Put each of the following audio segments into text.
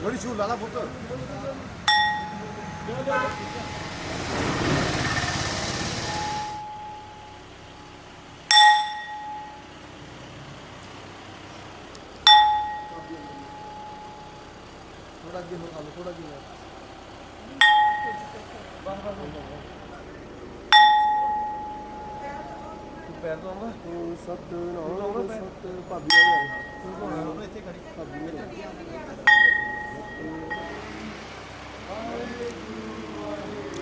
थोड़ी छू लाला पुत्र थोड़ा आगे निकालो थोड़ा आगे पैर तो आऊंगा सत सत भाभी आ इतने खड़ी भाभी मेरे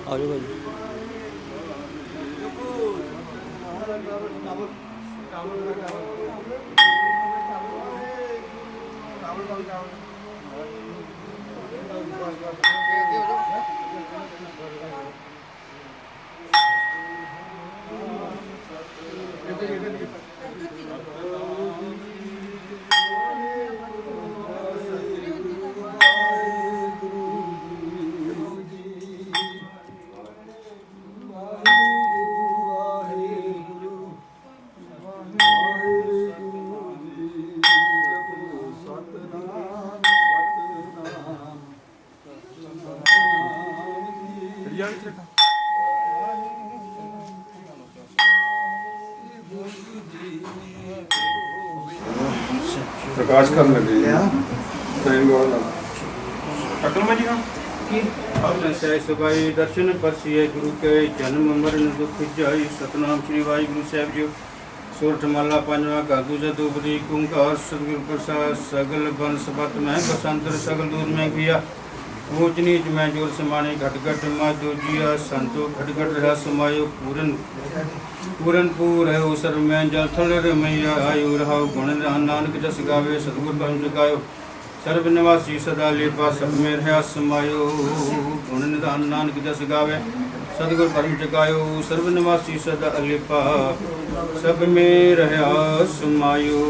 आ जाओ भाई प्रकाश कर लगे टाइम वाला अकल में जी हाँ सगाई दर्शन परसिए गुरु के जन्म मरण दुख जाई सतनाम श्री वाहिगुरु साहब जी सोरठ माला पंजवा का दूजा दोबरी कुंकार सतगुरु प्रसाद सगल बंस बत में बसंतर सगल दूर में किया ऊंच नीच में जोर समाने घट घट माधो जिया संतो घट घट रहा समायो पूरन पूरन पूर है उसर में जल थल मैया आयु रहाउ गुण नानक जस गावे सतगुर परम जगायो सर्व निवासी सदा लेपा सब में रहा समायो गुण निधान नानक जस गावे सतगुर परम जगायो सर्व निवासी सदा लेपा सब में रहा समायो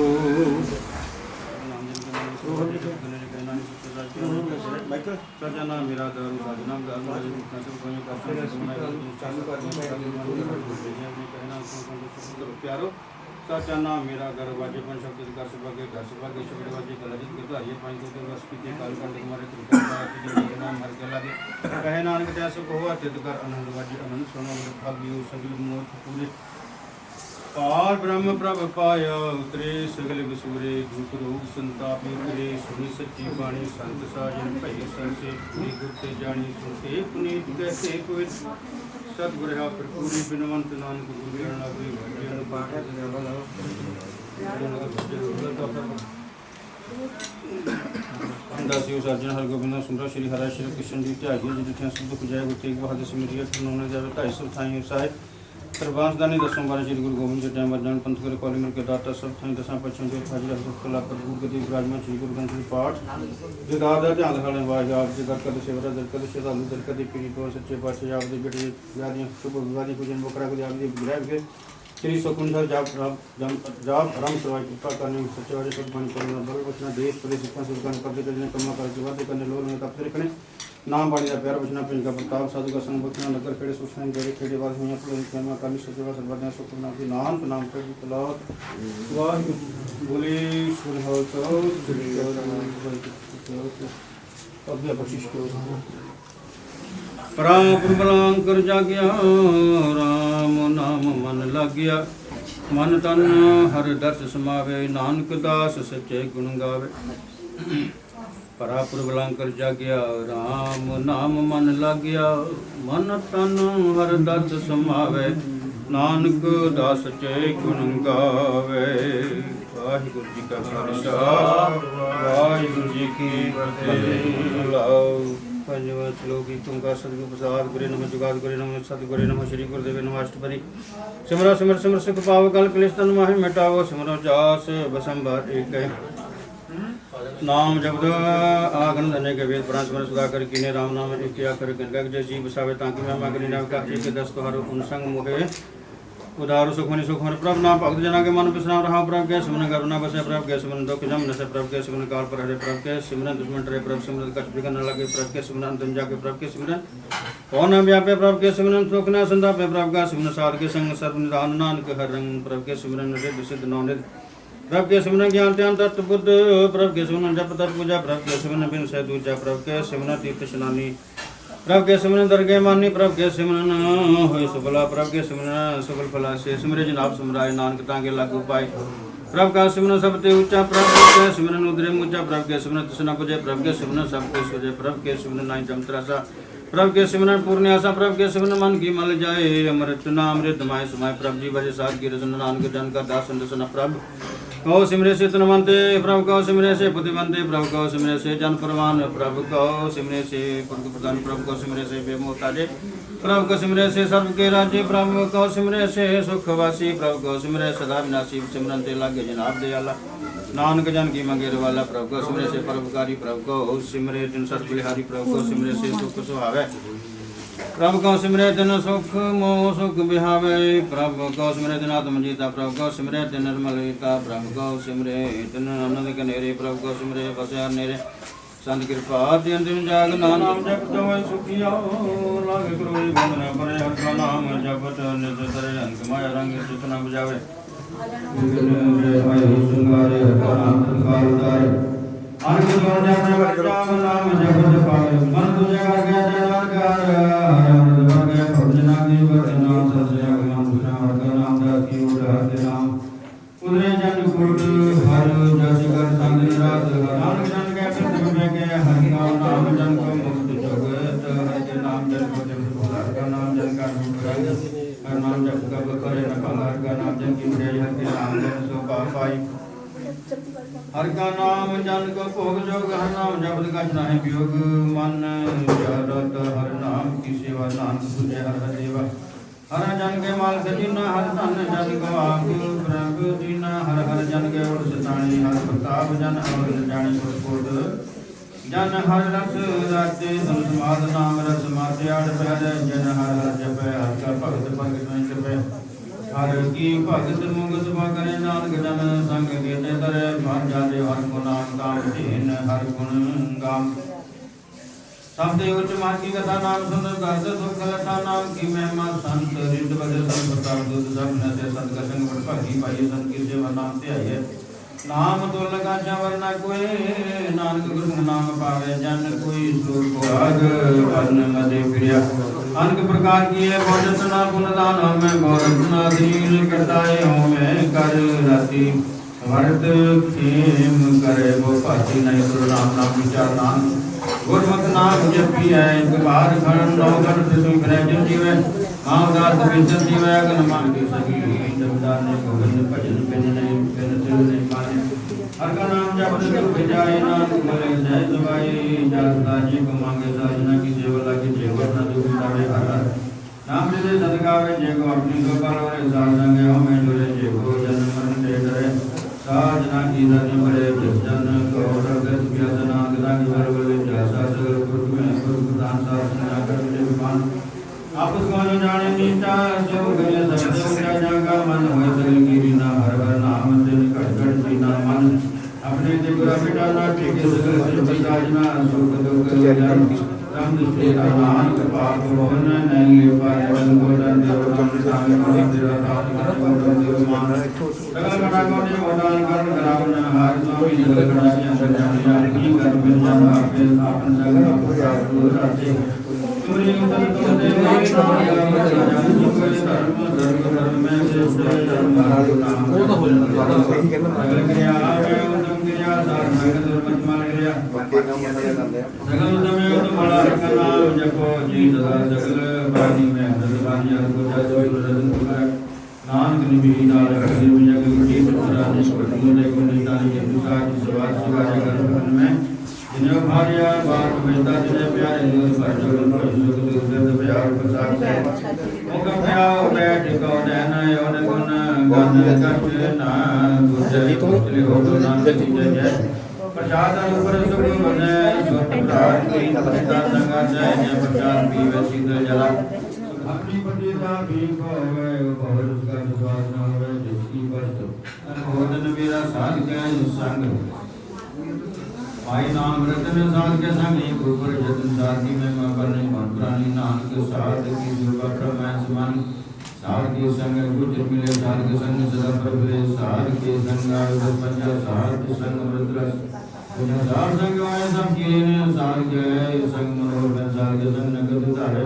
सजना मेरा दारू साधना प्यारो साचा नाम मेरा घर बाजे पन शब्द घर सभागे शब्द बाजे कलजित करता ये पानी को बस पीते काल कंड तुम्हारे त्रिकाल की नाम हर के लागे कहे नानक जैसे को हुआ तित कर आनंद बाजे आनंद सोना भाग्यो सभी मोह पूरे पार ब्रह्म प्रभ पाया उतरे सगल विसुरे दुख रोग संताप उतरे सुनी सच्ची बाणी संत साजन भई संसे पूरी गुरते जानी सुनते पुनीत कहते कोई सतगुर है प्रपूरी बिनवंत नानक गुरु गणना कोई भजन पाठ दासियों साजन हर गोविंद सुंदर श्री हरा श्री कृष्ण जी त्यागी जिथे सुख जय गुरु तेग बहादुर सिमरिया उन्होंने जावे 250 थाई साहिब सर्वांशदानी दसों बारह श्री गुरु गोविंद जी टाइम वर्जन पंथ करे कॉलिमर के दाता सब थाई दसां पच्छों के हाजिर हजरत कला पर गुरु गति विराजमान श्री गुरु ग्रंथ पाठ जगार दा ध्यान रखने वाले आप जगत कर सेवरा दर कर श्रद्धालु दर कर पीरी तो सच्चे पातशाह आप दे बेटे यादियां शुभ विवादी पूजन बकरा को आप दे ग्रह के श्री सकुंजल जाप राम सेवा कृपा करने सच्चे वाले सब बन करना बल वचना देश प्रदेश शिक्षा सुधार करते करने कर्म कार्य वादे करने लोग में तप करने नाम बाणी का प्यार वचना पिंड का प्रताप साधु का संग बचना नगर खेड़े सुखन गरे खेड़े वाल हुआ पुल कर्मा काली सचवा सर्वज्ञ सुखना की नाम नाम पर तलात वाहिगुरु बोले सुन हो तो श्री अभ्य बख्शिश को पराम पुरबलांकर जागया राम नाम मन लाग्या मन तन हर दर्श समावे नानक दास सच्चे गुण गावे परापुर बलांकर जागया राम नाम मन लाग्या मन तन हर दर्श समावे नानक दास सच्चे गुण गावे वाहिगुरु जी का खालसा वाहिगुरु जी की फतेह लाओ पंजवा श्लोकी तुमका सदगुरु प्रसाद गुरे नमः जुगाद गुरे नमः सतगुरे नमः श्री गुरुदेव नमः अष्टपदी सिमरो सिमर सिमर सुख पाव कल क्लेश तन माहि मिटावो सिमरो जास बसंबर एक नाम जपद आगन धने के वेद पुराण स्मरण सुधाकर कीने राम नाम एक कर गंगा जय जी बसावे ताकि मैं मागनी नाम का एक दस तोहर उनसंग मोहे उदार सुखमनि सुखमनि प्रभ नाम भक्त जना के मन विश्राम रहा प्रभ के सिमरन करुणा बसे प्रभ के सिमरन दुख जम नसे प्रभ के सिमरन काल पर हरे प्रभ के सिमरन दुश्मन रे प्रभ सिमरन कष्ट बिगन न लगे प्रभ के सिमरन दंजा के प्रभ के सिमरन कौन व्यापे प्रभ के सिमरन सुख न संतापे प्रभ का सिमरन साध के संग सर्व निधान नानक हर रंग प्रभ के सिमरन रे विशुद्ध नौनिध प्रभ के सिमरन ज्ञान ध्यान तत्व बुद्ध, प्रभ के सिमरन जप तत्व पूजा, प्रभ के सिमरन बिन से दूजा, प्रभ के सिमरन तीर्थ स्नानी, प्रभ के सिमरन दरगे मानी, प्रभ के सिमरन होय सुफला, प्रभ के सिमरन सुफल फला से सिमरे जनाब सिमराय नानक तांगे लागू पाए। प्रभ का सिमरन सबते ऊंचा, प्रभ के सिमरन उदरे मुचा, प्रभ के सिमरन तृष्णा बुझे, प्रभ के सिमरन सबके सुझे, प्रभ के सिमरन नाई जमतरासा, प्रभ के सिमरन पूर्ण आशा, प्रभ के सिमरन मन की मल जाए, अमृत नाम अमृत माय समाय, प्रभ जी बजे साथ की रसन नानक जन का दास दर्शन, प्रभ कहो सिमरे से तनवंते, प्रभु कहो सिमरे से बुद्धिमंते, प्रभु कहो सिमरे से जन परवान, प्रभु कहो सिमरे से पुरख प्रधान, प्रभु कहो सिमरे से बेमोहताजे, प्रभु कहो सिमरे से सर्व के राज्य, प्रभु कहो सिमरे से सुखवासी, प्रभु कहो सिमरे सदा विनाशी, सिमरन ते लागे जनाब दयाला, नानक जन की मंगेर वाला, प्रभु कहो सिमरे से परोपकारी, प्रभु कहो सिमरे दिन सर्व बलिहारी, प्रभु कहो सिमरे से सुख सुहावे, प्रभु कहो सिमरे दिन सुख मोह सुख बिहावे, प्रभु कहो सिमरे दिन आत्म जीता, प्रभु कहो सिमरे दिन निर्मलता, प्रभु कहो सिमरे दिन आनंद कनेरे, प्रभु कहो सिमरे बसे नेरे, संत कृपा दिन दिन जाग नानक जपत होय सुखिया, लाग करोई बंदना परे हर का नाम जपत नित तरे अंक माया रंग चित न बुझावे, सुंगारे हर का नाम संकार उतारे, अंक जोड़ जाने बच्चा नाम जपत पावे, मन तुझे कर गया जनार उदरे जन कुट हर जस कर संग रात, नानक जन के पृथ्वी में के हरि का नाम जन को मुक्त जगत, हरि के नाम जन को जप हर का नाम जन का हर नाम जप कब करे न हर का नाम जन की उदय हर के नाम जन सो पाई, हर का नाम जन को भोग जोग, हर नाम जपत कछ नाहि वियोग, मन जरत हर नाम की सेवा, नानक तुझे हर देवा, हर जन के माल सजीना, हर धन जन को आग प्रभु दीना, हर हर जन के उड़ सताणी, हर प्रताप जन और जानी पुरकोट, जन हर रस राते धन समाद नाम रस माते आड़ पहरे, जन हर हर जपे हर का भगत भगत नहीं जपे, हर की भगत मुगत करे, नानक जन संग देते तरे, मन जाते हर को नाम काम दीन हर गुण गाम, सबसे उच्च मार्ग की कथा नाम सुंदर दास दुख कथा नाम की महिमा, संत रित बदे संत प्रताप दूत सब नसे, संत का संग बड़ भागी पाइए, संत की सेवा नाम ते आइए, नाम तो लगा वरना कोई, नानक गुरु नाम पावे जन कोई, सुर को आग वर्ण मदे प्रिया, अनक प्रकार की है भोजन ना गुणदान हमें, भोजन ना दीन करताए हमें कर राति, भरत खेम करे वो पाती नहीं, तो राम नाम विचार नाम गुरमुख नाम जपी है, एक बार खंड नौ घन पृथ्वी प्रजन जीवे, मावदास विचन जीवे, अगन मान की सगी, जपदार ने गोविंद भजन बिन नहीं बिन तिल नहीं माने, हर का नाम जपत दुख जाए, नानक बोले सहज भाई, जाता जी को मांगे साजना की सेवा लागे, जेवर न दुख जावे हर हर, नाम हृदय सदगावे, जे को अपनी गोपाल और साथ संगे हमें जुड़े, जे को जन्म मरण दे डरे, साजना की धन भरे, जिस जन को रगत व्यसना गदांग भरवले, जैसा सगर पुरुष में पुरुष दान शासन जाकर मिले विमान, आपस को न जाने नीता, सो गए सब ऊंचा जागा मन, होए सगल गिरी ना हर हर नाम दिन कट कट जीना मन, अपने दिगुरा मिटाना ठीक सगल सिद्धि साजना, सुख दुख राम दृष्टि नाम पाप मोहन नहीं ले पाए, वन गोदान देव राम सामने मन तेरा ताज गोदान देव मान, सगल कटा कोटि गोदान कर रावण हार स्वामी जगत कटाई अंतर जानिया, की कर बिन जान आपे स्थापन सगल पुराण राजे, सूर्य उदय तो देव ताया जान जुगे धर्म धर्म में श्रेष्ठ धर्म नाम सगल क्रिया आवे उत्तम क्रिया सार सगल धर्म मान क्रिया, सगल समय तुम्हारा का नाम जपो जी सदा, सगल प्राणी में हृदय को जसो रतन तुम्हारा, नानक निभि नाल कबीर जग की पुरा निष्पत्ति को निदान ये दुसा की सेवा सेवा जगत में, जिन्हें भार्या बात बेटा जिन्हें प्यारे दूर पर जो को सुख दुख दर्द प्यार प्रसाद से, मुख प्याओ बैठ को नैना योन गुण गन कट ना गुजरी तुझे हो नानक जय, प्रसाद ऊपर सुख बने सुख प्राण की पिता संगा जय, प्रसाद पीवे शीतल जला, अपनी पतिता भी को होवे बहुत उसका विश्वास न होवे, जिसकी वस्तु भोजन मेरा साध के संग, भाई नाम रतन साध के संग, एक ऊपर जतन साथी में मैं बने मन प्राणी नानक साध की दुर्गा प्रमेश मन, सार के संग गुजर मिले सार के संग सदा प्रभुरे सार के संग आयुध पंचा सार के संग रुद्रस सार संग आय सब कीन सार के संग मनोहर सार के संग नगद धारे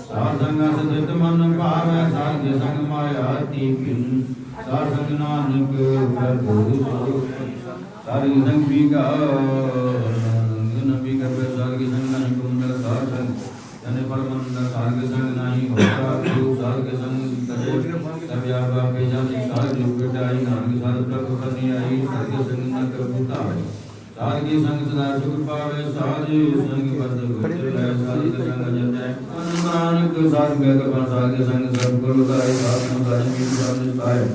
सार संग सदित मन पावे सार के संग माया तीपिन सार संग नानक प्रभु सार के संग बीगा नबी कर सार के संग नानक कुंडल सार संग जने परमंद सार के संग नहीं होता तो सार के संग करे तब या बापे जाने सार जो बेटाई नानक सार प्रभु करनी आई सार के संग न कबूता सार के संग सदा सुख पावे सार संग बद गुजरे सार के संग जन जाए नानक सार के कृपा सार के संग सब गुरु दाई सार सार की सार पाए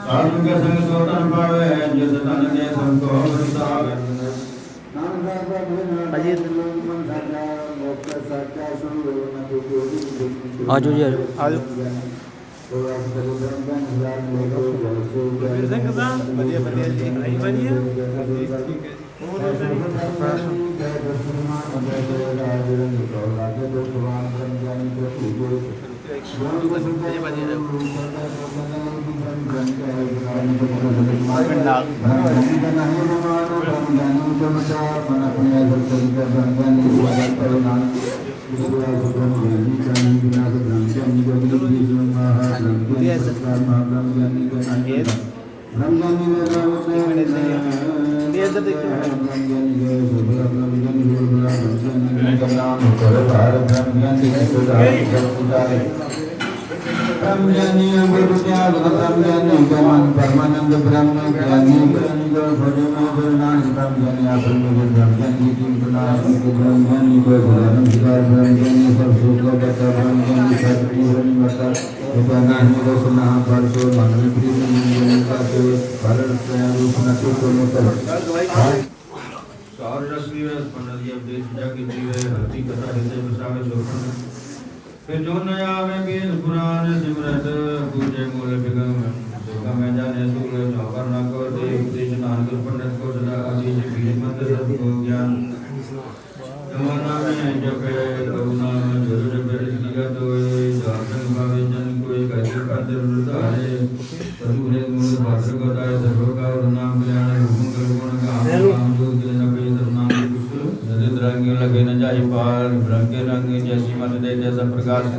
सार के संग सोतन पावे जिस तन के सबको बरसावे अजीत आज हो जाए आज बढ़िया बढ़िया जी नहीं बढ़िया ठीक ब्रह्मज्ञानी गुरु त्याग ब्रह्मज्ञानी ज्ञान परमानंद ब्रह्म ज्ञानी ब्रह्मज्ञानी आसन ब्रह्मज्ञानी तीन प्रकार के ब्रह्मज्ञानी को ब्रह्मज्ञानी सब सुख बता ब्रह्मज्ञानी सत्य बता ज्ञानी को सुना परसो मन प्रीति का से भारत रूप न तो मोतर सार रश्मि व स्पंदन देश जाके जीवे हरि कथा हृदय बसावे जोखन फिर जो नया में बीज पुराण सिमरत पूजे मूल विगम सुगम जाने सूल चौकर न को देव तेज नानक पंडित को सदा अधीज बीज मंत्र सबको ज्ञान जमाना में जपे करुणा जो जपे निगत होए जातन भावे जन कोई कैसे पद रुदारे प्रभु ने मूल भाद्र को दाय सर्व का नाम कल्याण मंगल गुण का नाम जो दिल न पे नाम पुष्प नदी रंग लगे न जाई पार ब्रह्म के रंग जैसी मत दे जैसा प्रकाश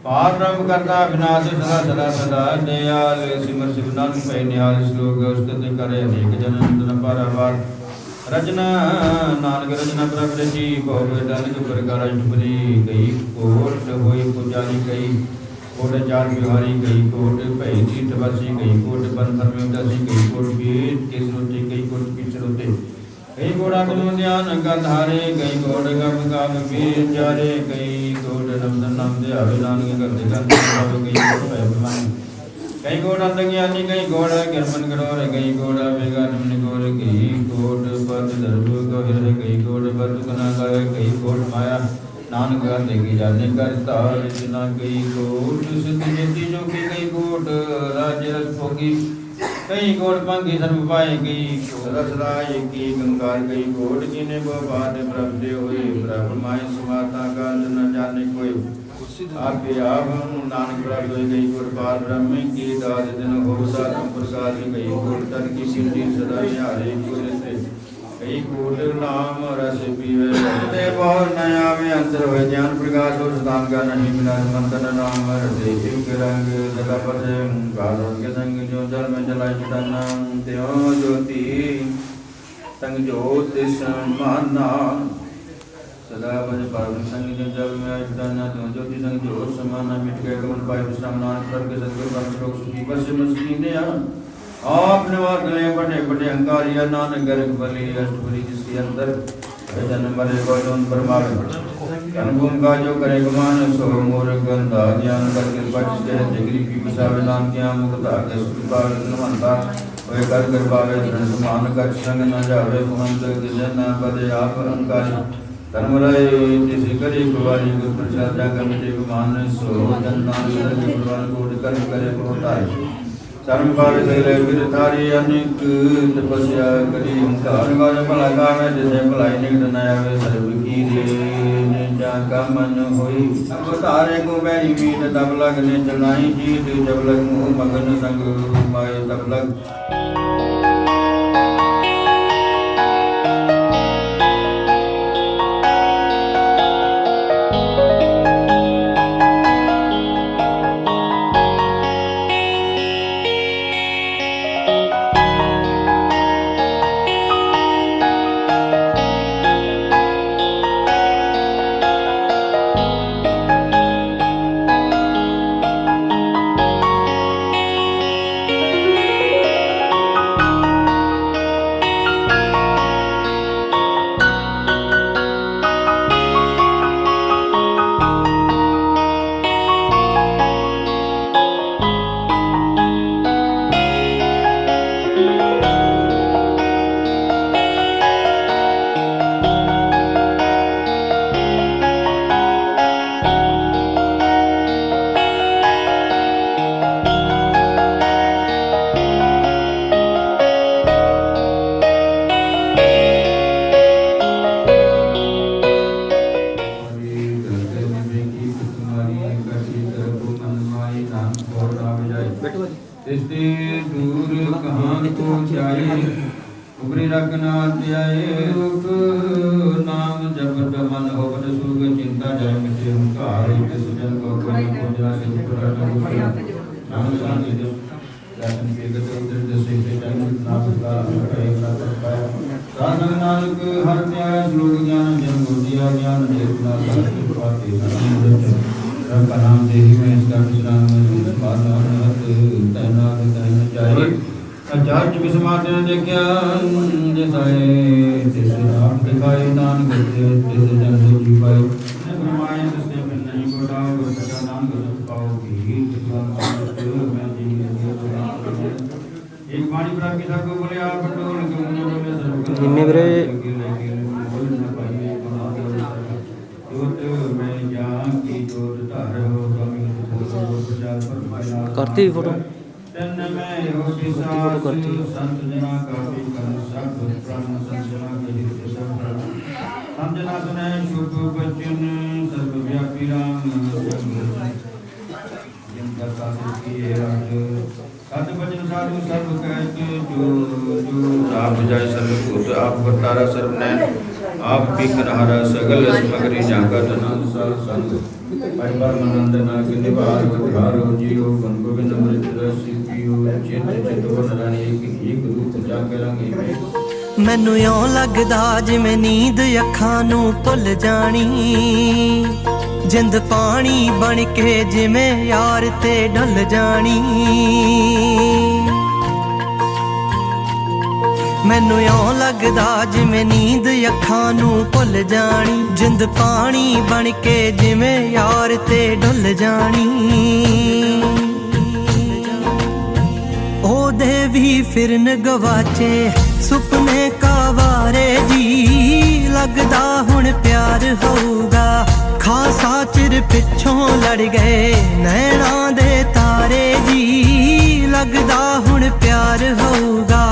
पार ब्रह्म करता विनाश सदा सदा सदा दयाल सिमर शिव नानक पे निहाल श्लोक स्तुति करे अनेक जन्म पारावार रचना नानक रचना प्रभ रची बहु दानक प्रकार अष्टपदी गई कोट होई पुजारी गई कोट चार बिहारी गई कोट भई तीर्थ वासी गई कोट बन धर्म दसी गई कोट वेद के श्रोते गई कोट पिछरोते कई घोड़ा तुम ध्यान गंधारे कई घोड़ गम काम वीर चारे कई घोड़ नमदन नाम दे अभिदान के करते करते कई घोड़ अभिमान कई घोड़ अंधज्ञानी कई घोड़ गर्मन गरोर कई घोड़ वेगा निम्न घोड़ कई घोड़ पद दर्भ को हृदय कई घोड़ बद गुना करे कई घोड़ माया नानक देगी जाने करता रचना कई घोड़ सिद्धि जति जो की कई घोड़ राज्य रस भोगी कई गोड़ पंखी धर्म पाए गई रसराय की गंगार गई गोड़ जिन्हें बात प्रभु हुए ब्रह्माय सुमाता का न जाने कोई आपके आप नानक प्रभु गई गोड़ पार ब्रह्म की दाद दिन होता प्रकाश गई गोड़ तन की सिद्धि सदा हरे गुरु कई गोड़ नाम रस पीवे बहुत नया में अंतर हुए ज्ञान प्रकाश और स्थान का नहीं मिला मंत्र नाम हृदय शिव के रंग जला पर के संग जो जल में जलाई चिताना त्यों ज्योति संग ज्योति समाना सदा बज पावन संग जो जल में चिताना त्यों ज्योति संग ज्योति समाना मिट गए गमन पाए विश्राम नानक पर के सदगुरु परम श्लोक सुखी बस मस्ती ने आपने वार गले बड़े बड़े अहंकार या नानक गर्ग बलि अष्टपुरी जिसके अंदर जन्म मरे गौतम परमात्मा अनुभव का जो करे गुमान सो मोर गंधा ज्ञान कर कृपा जिसके जगरी की विसावे नाम क्या मुक्ता के कृपा नमनता वे कर पावे धन समान कर संग न जावे महंत जन पदे आप अहंकार कर्म रहे जिसे करे कुवारी गुरु प्रसाद जाकर मिटे गुमान सो जन नाम के भगवान को कर्म करे होता है ਧਰਮ ਬਾਰੇ ਸਗਲੇ ਵਿਰ ਤਾਰੀ ਅਨੇਕ ਤਪਸਿਆ ਕਰੀ ਹੰਕਾਰ ਵਾਰ ਭਲਾ ਗਾਵੇ ਜਿਸੇ ਭਲਾਈ ਨਿਕਟ ਨ ਆਵੇ ਸਰਬ ਕੀ ਦੇ ਜਾ ਕਾ ਮਨ ਹੋਈ ਅਵਤਾਰੇ ਕੋ ਬੈਰੀ ਮੀਤ ਤਬ ਲਗ ਨੇ ਚਲਾਈ ਜੀਤ ਜਬ ਲਗ ਮੋਹ ਮਗਨ ਸੰਗ ਮਾਏ ਤਬ ਲਗ तिस्ते दूर कहाँ को जाए उबरी रखना त्याए रूप नाम जपत मन होवत सुख चिंता जय मिटे हुंकार इस जन को कोई को जाए सुप्रत नाम शांति दर्शन के गत उदर दसे से जन नाम का कहे प्राप्त पाया साधन नानक हर त्याय श्लोक ज्ञान जन को दिया ज्ञान देवना साधु पाते नाम रब का नाम दे ही मैं इसका विश्राम में सुपाना तैनात कहना चाहिए अचार्य विस्मात देखिया जैसाए जैसे आप दिखाए दान करते जैसे जन से जी पाए ब्रह्मांड से मैं नहीं बताओ सदा नाम कर पाओगी मैं जी एक वाणी प्राप्त किसा को बोले आप टोल के मुझे बोले सब जिन्ने वीरे करती फोटो फोटो करती संत जना का कर सब प्राण संत जना के हित सब हम जना सुने शुभ वचन सर्वव्यापी राम जिनका साथ किए राज सत वचन साधु सर्व कहते जो आप जाय सर्व भूत आप वर्तारा सर्व नैन आप भी कनहारा सगल समग्री जागत नंद संग परिवार मनंदना के निवार उद्धारो जियो गण गोविंद अमृत रस पियो चित चित वरदानी एक रूप जाके रंगे में ਮੈਨੂੰ ਇਉਂ ਲੱਗਦਾ ਜਿਵੇਂ ਨੀਂਦ ਅੱਖਾਂ ਨੂੰ ਭੁੱਲ ਜਾਣੀ ਜਿੰਦ ਪਾਣੀ ਬਣ ਕੇ ਜਿਵੇਂ ਯਾਰ ਤੇ ਢਲ ਜਾਣੀ ਮੈਨੂੰ ਇਉਂ ਲੱਗਦਾ ਜਿਵੇਂ ਨੀਂਦ ਅੱਖਾਂ ਨੂੰ ਭੁੱਲ ਜਾਣੀ ਜਿੰਦ ਪਾਣੀ ਬਣ ਕੇ ਜਿਵੇਂ ਯਾਰ ਤੇ ਢਲ ਜਾਣੀ ਉਹਦੇ ਵੀ ਫਿਰਨ ਗਵਾਚੇ ਸੁਪਨੇ ਕਾਵਾਰੇ ਜੀ ਲੱਗਦਾ ਹੁਣ ਪਿਆਰ ਹੋਊਗਾ ਖਾਸਾ ਚਿਰ ਪਿੱਛੋਂ ਲੜ ਗਏ ਨੈਣਾਂ ਦੇ ਤਾਰੇ ਜੀ ਲੱਗਦਾ ਹੁਣ ਪਿਆਰ ਹੋਊਗਾ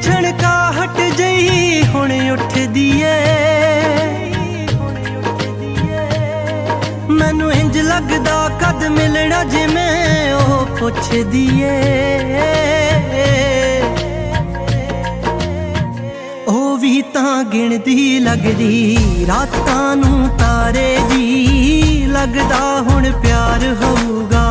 ਛਣਕਾਹਟ ਜਈ ਹੁਣ ਉੱਠਦੀ ਏ ਮੈਨੂੰ ਇੰਜ ਲੱਗਦਾ ਕਦ ਮਿਲਣਾ ਜਿਵੇਂ ਉਹ ਪੁੱਛਦੀ ਏ ਉਹ ਵੀ ਤਾਂ ਗਿਣਦੀ ਲੱਗਦੀ ਰਾਤਾਂ ਨੂੰ ਤਾਰੇ ਜੀ ਲੱਗਦਾ ਹੁਣ ਪਿਆਰ ਹੋਊਗਾ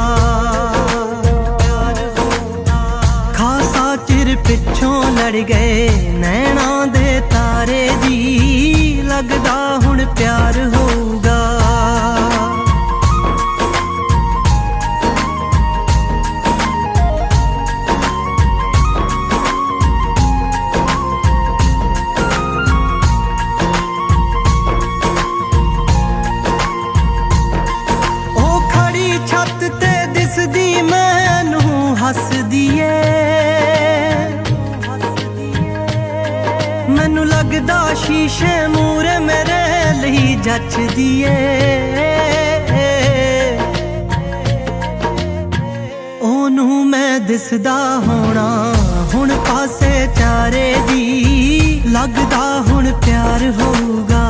ਚਿਰ ਪਿੱਛੋਂ ਲੜ ਗਏ ਨੈਣਾਂ ਦੇ ਤਾਰੇ ਜੀ ਲੱਗਦਾ ਹੁਣ ਪਿਆਰ ਹੋਊਗਾ ਉਹ ਖੜੀ ਛੱਤ ਤੇ ਦਿਸਦੀ ਮੈਨੂੰ ਹੱਸਦੀ ਏ मैनू लगदा शीशे मूरे मेरे ਲਈ जचदी ਏ ओनू मैं दिसदा होना हुण पासे चारे दी लगदा हुण प्यार होऊगा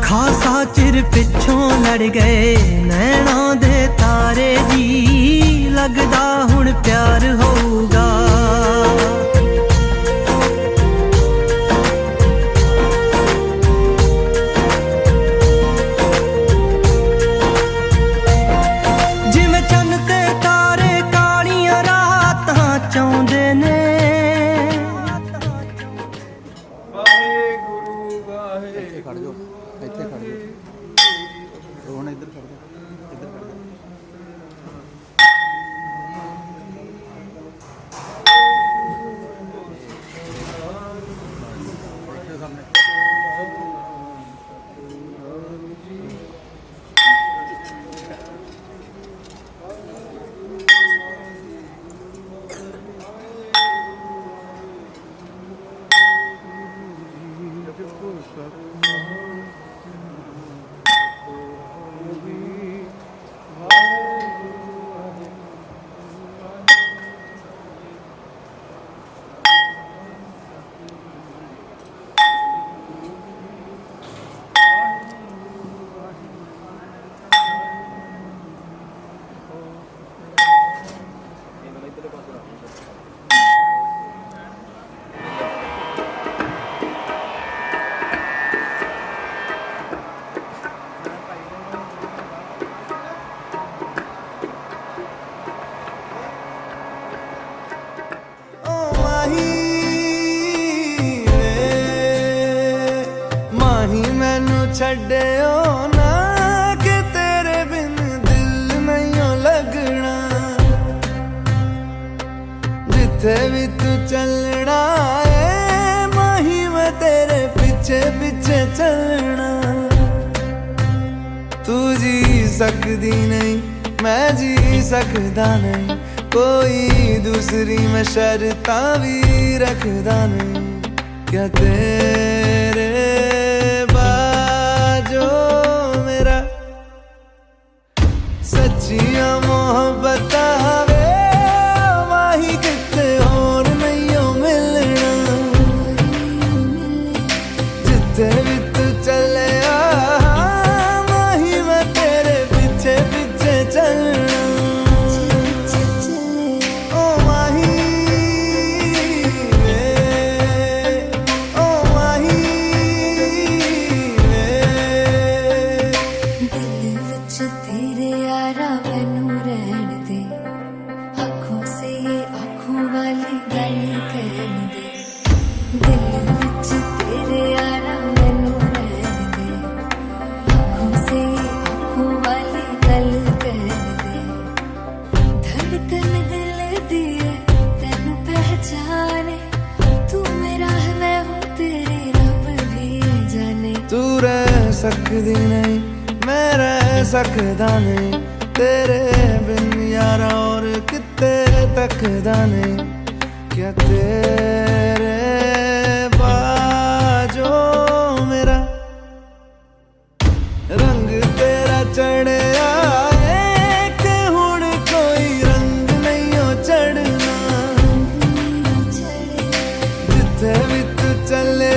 खासा चिर पिछों लड़ गए नैना दे तारे जी लगदा हुण प्यार होऊगा छड्डियो ना कि तेरे बिन दिल नहीं लगना जिथे भी तू चलना है माही मैं तेरे पीछे पीछे चलना तू जी सकदी नहीं मैं जी सकदा नहीं कोई दूसरी मैं शर्तां भी रखदा नहीं क्या तेरे जो मेरा सच्चियां मोहब्बत वे माही किते और नहीं हो मिलना जिथे भी तू चले माही मैं तेरे पीछे पीछे चलना ओ माही सकदी नहीं मैं रह सकदा नहीं तेरे बिन यारा और किते तकदा नहीं क्या तेरे बाजो मेरा रंग तेरा चढ़े आए कि हुण कोई रंग नहीं हो चढ़ना जिथे भी तू चले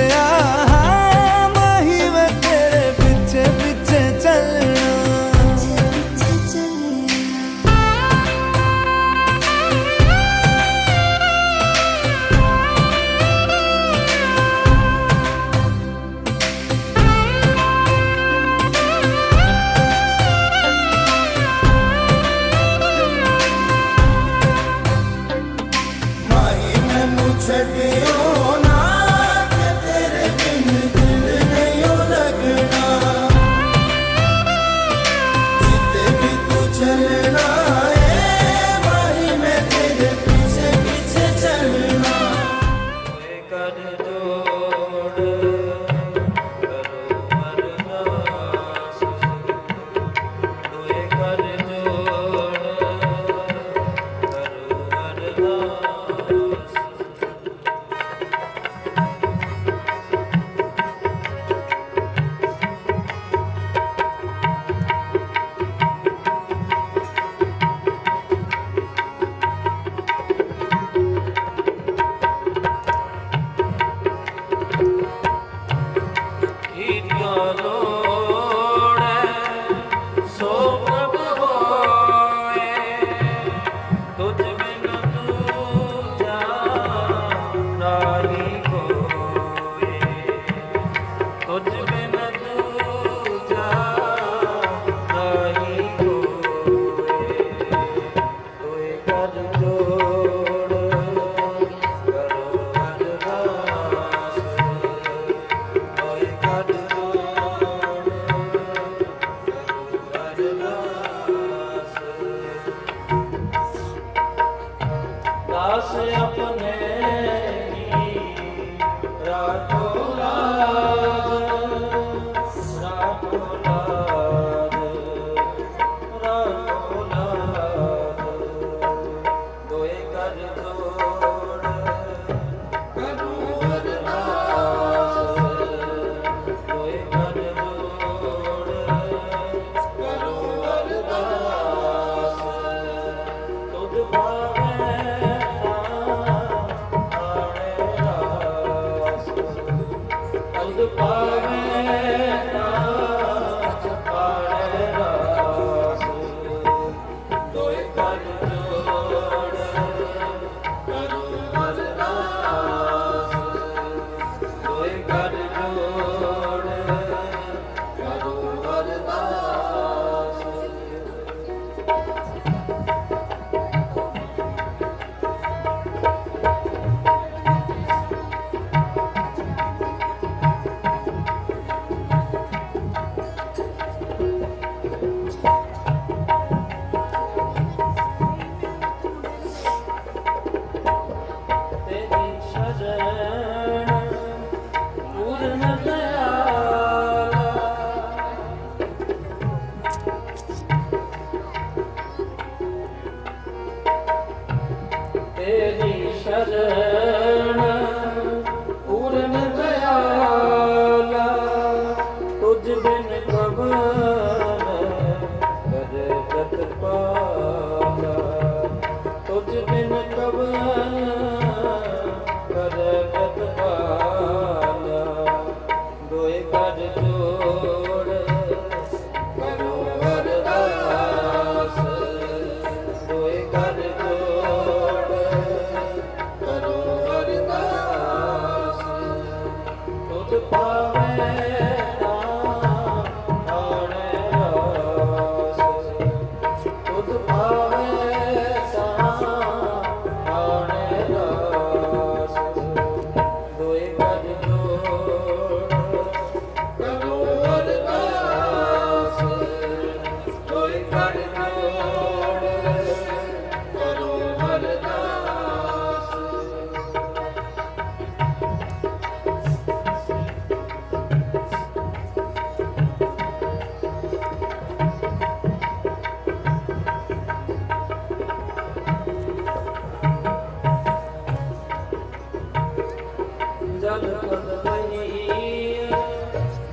ਜਲ ਪਦ ਮਹੀ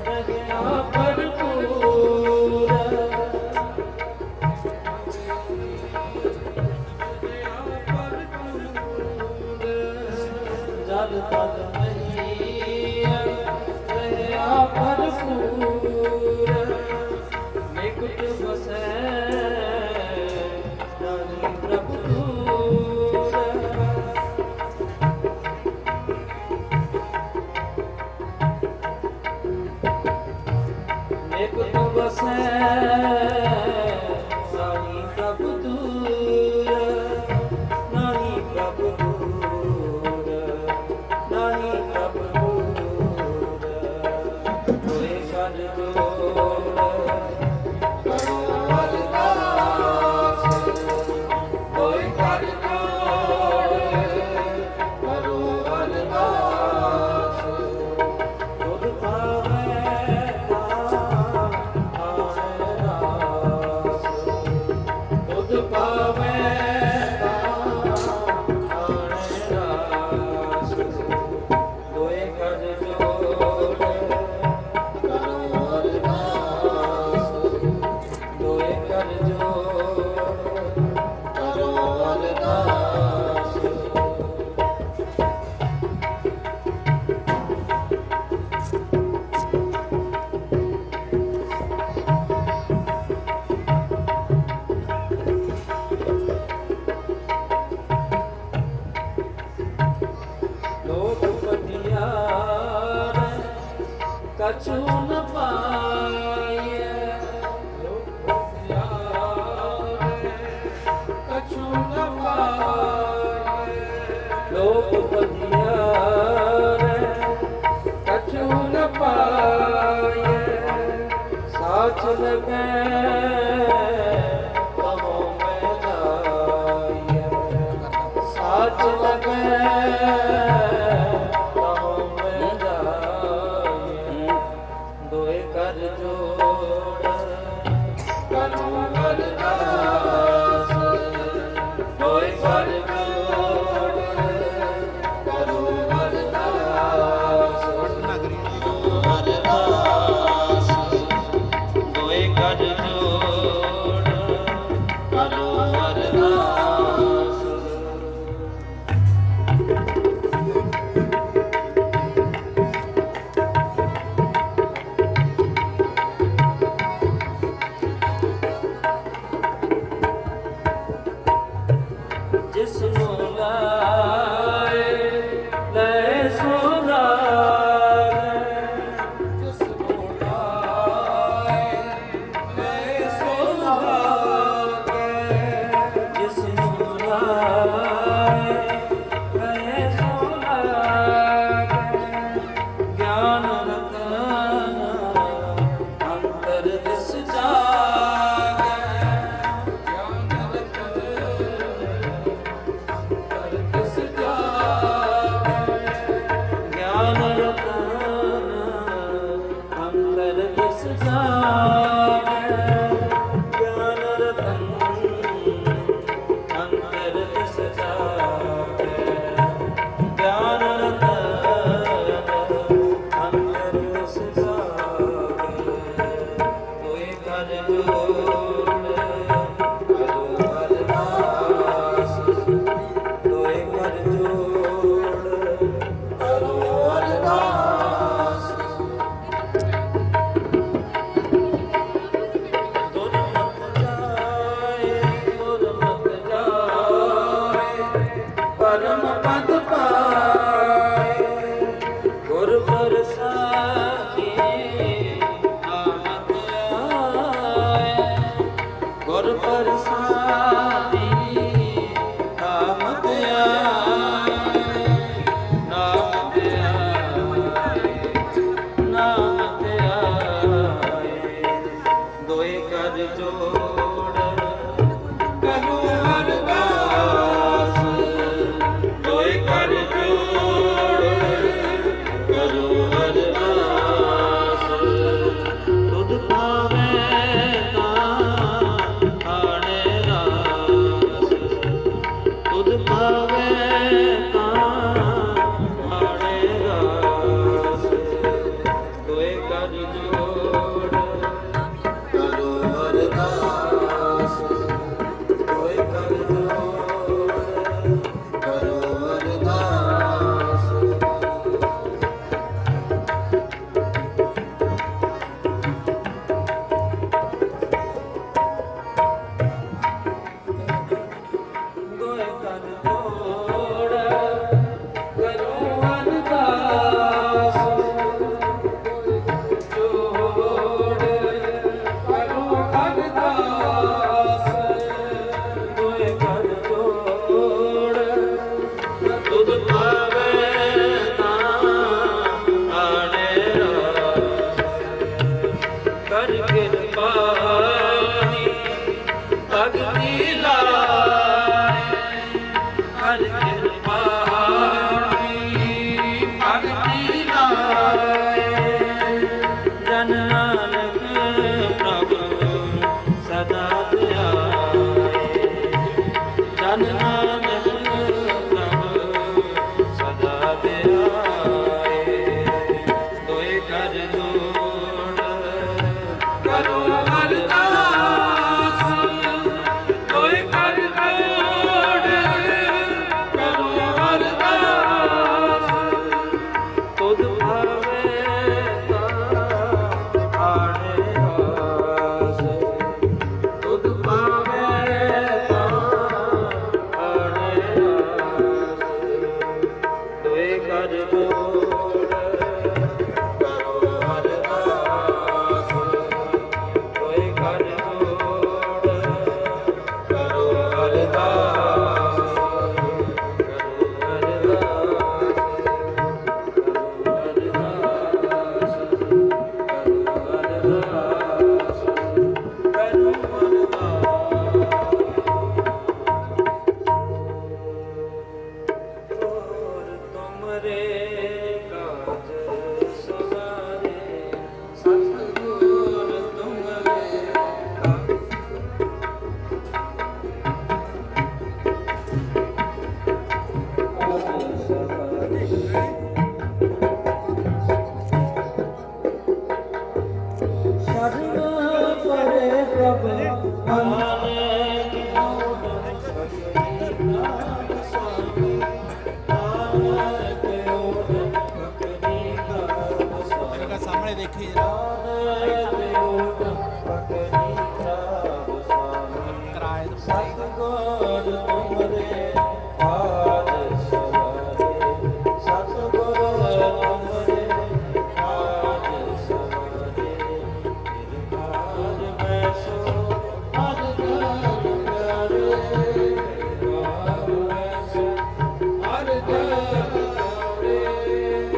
ਰਹਿਆ ਭਰਪੂਰ ਜਲ ਪਦ ਮਹੀ ਰਹਿਆ ਭਰਪੂਰ ਨਿਕਟ ਬਸੈ ਨਾਨੀ ਪ੍ਰਭੂ ਦੂਰ ਨਿਕਟ ਬਸੈ ਨਾਹੀ ਪ੍ਰਭ ਦੂਰ ਨਾਹੀ ਪ੍ਰਭ ਦੂਰ ਨਾਹੀ ਪ੍ਰਭ ਦੂਰ ਹੋਏ ਕਰ ਜੋੜ ਕਰੋ ਅਰਦਾਸ ਹੋਏ ਕਰ ਜੋੜ ਕਰੋ ਅਰਦਾਸ ਤੁਧ ਪਾਵੈ ਤੁਧ ਪਾਵੈ ਰਾਸ ਦੋਏ ਕਰ ਜੋੜ ਕਰੋ ਅਰਦਾਸ ਦੋਏ ਕਰ ਜੋੜ ਕਰੋ ਅਰਦਾਸ ਲੋਕ ਪਤਿਆਰ ਕਛੂ ਨ ਪਾਈਐ ਲੋਕ ਪਤਿਆਰ ਕਛੂ ਨ ਪਾਈਐ ਲੋਕ ਪਤਿਆਰ ਕਛੂ ਨ ਪਾਈਐ ਸਾਚ ਲਗੈ ਕਹੋ ਮੈਂ ਜਾਈਐ ਸਾਚ ਲਗੈ ਕਹੋ ਮੈਂ ਜਾਈਐ ਦੋਏ ਕਰ ਜੋੜ ਕਰੋ ਅਰਦਾਸ ਦੋਏ ਕਰ ਜੋੜ ਕਰੋ ਅਰਦਾਸ ਅਰਦਾਸ ਦੋਏ ਕਰ ਜੋੜ ਕਰ ਜੋੜ ਕਰੋ ਅਰਦਾਸ ਹੋਏ ਕਰ ਜੋੜ ਕਰੋ ਅਰਦਾਸ ਸਾਹਮਣੇ ਦੇਖੀ ਜਰਾ ਕਿਰਾਏ ਸਤਿਗੁਰ ਤੁਮਰੇ ਆਦ ਸਵਾਰੇ ਸਤਿਗੁਰ ਤੁਮਰੇ ਆਦ ਸਵਾਰੇ ਨਿਰਭਰ ਬੈਸੋ ਹਰ ਜਨ ਪਿਆਰੇ ਨਿਰਭਰ ਬੈਸੋ ਹਰ ਜਨ ਪਿਆਰੇ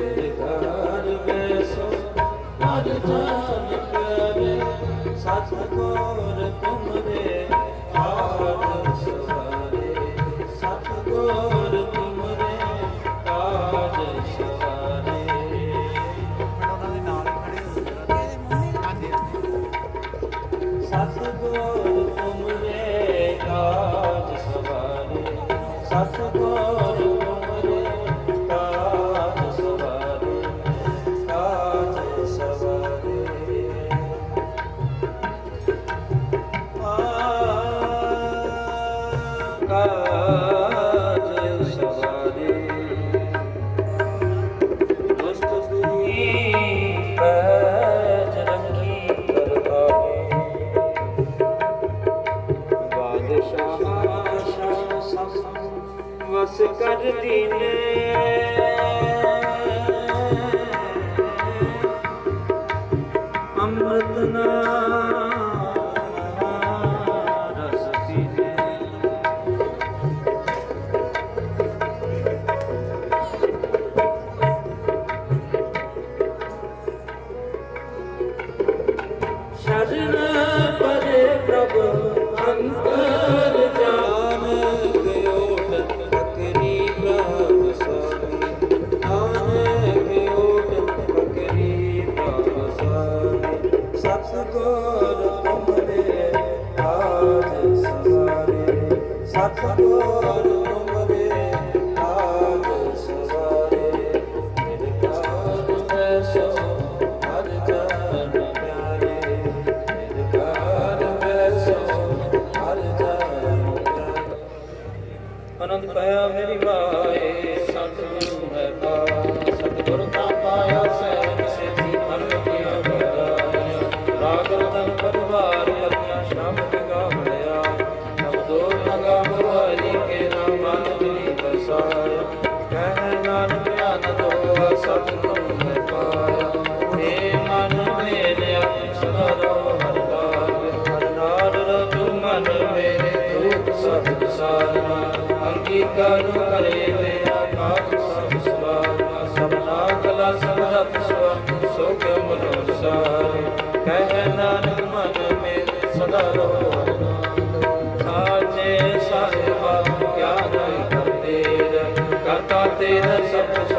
ਨਿਰਭਰ ਬੈਸੋ ਹਰ ਜਨ ਪਿਆਰੇ ਸਤਿਗੁਰ ਤੁਮਰੇ ਆਦ ਸਵਾਰੇ ਸਤਿਗੁਰ ਤੁਮਰੇ ਆਦ ਸਵਾਰੇ ਉਹਨਾਂ ਦੇ ਨਾਲ ਹੀ ਖੜੇ ਹੋ ਸਤਿਗੁਰ ਤੁਮਰੇ ਆਦ ਸਵਾਰੇ ਸਤਿਗੁਰ ਤੁਮਰੇ ਆਦ ਸਵਾਰੇ ਆਦ ਸਵਾਰੇ ਕਾਜ ਸਵਾਰੇ ਦੁਸਤ ਦੀ ਪੈਜ ਰੱਖੀ ਕਰਤਾਵੇ ਬਾਦਸ਼ਾਹ ਸ਼ਾਹ ਸਭ ਵਸ ਕਰ ਦੀਨੇ ਅੰਮ੍ਰਿਤ ਨਾਮ ਰਸ ਪੀਨੇ ਸ਼ਰਨ ਪਰੇ ਪ੍ਰਭ ਅੰਤਰ ਜਾਨ ਗਇਓ ਤਕਰੀ ਪ੍ਰਭ ਸਾਮੀ ਆਨ ਗਇਓ ਤਕਰੀ ਪ੍ਰਭ ਸਾਮੀ ਸਤਿਗੁਰ ਤੁਮਰੇ ਆਦ ਸਵਾਰੇ ਸਤਿਗੁਰ ਤੁਮਰੇ ਆਦ ਸਵਾਰੇ ਨਿਰਕਾਰ ਬੈਸੋ ਹਰ ਜਨ ਪਿਆਰੇ ਨਿਰਕਾਰ ਬੈਸੋ ਹਰ ਜਨ ਪਿਆਰੇ ਅਨੰਦ ਪਾਇਆ ਮੇਰੀ ਮਾਏ ਸਤਿਗੁਰੂ ਹੈ ਪਾਇਆ ਸਤਿਗੁਰ ਤਾਂ ਪਾਇਆ ਸਹਿਜ ਸੇਤੀ ਮਨ ਕੀਆ ਬੜਾਇਆ ਰਾਗ ਰਤਨ ਪਰਿਵਾਰ ਅਰਨਾ ਸ਼ਬਦ ਗਾਵੜਿਆ ਸ਼ਬਦੋ ਲਗਾ ਬੁਆਰੀ ਕੇ ਨਾਮ ਮਨ ਮਿਲੀ ਬਸਾਇਆ ਕਹਿ ਨਾਨਕ ਆਨੰਦੋ ਸਤਿਗੁਰੂ ਹੈ ਪਾਇਆ ਏ ਮਨ ਮੇਰਿਆ ਸਦਾ ਰਹੁ ਹਰਿ ਭਾਗ ਹਰਿ ਨਾਮ ਰਤੁ ਮਨ ਮੇਰੇ ਦੁਖ ਸਭ ਸਾਰਨਾ ਅੰਗੀਕਾਰ ਕਰੇ ਲਿਆ ਕਾਜ ਸਭ ਸਵਾਰ ਸਭਨਾ ਕਲਾ ਸਮਰਥ ਸਵ ਸੋ ਕੇ ਮਨੋ ਸਾਰੇ ਕਹਿ ਨਾਨਕ ਮਨ ਮੇਰੇ ਸਦਾ ਰਹੋ ਹਰਿ ਨਾਮ ਸਾਚੇ ਸਾਹਿਬਾ ਕਿਆ ਨਹੀਂ ਕਰਤੇ ਕਰਤਾ ਤੇਰਾ ਸਭ ਕੁਛ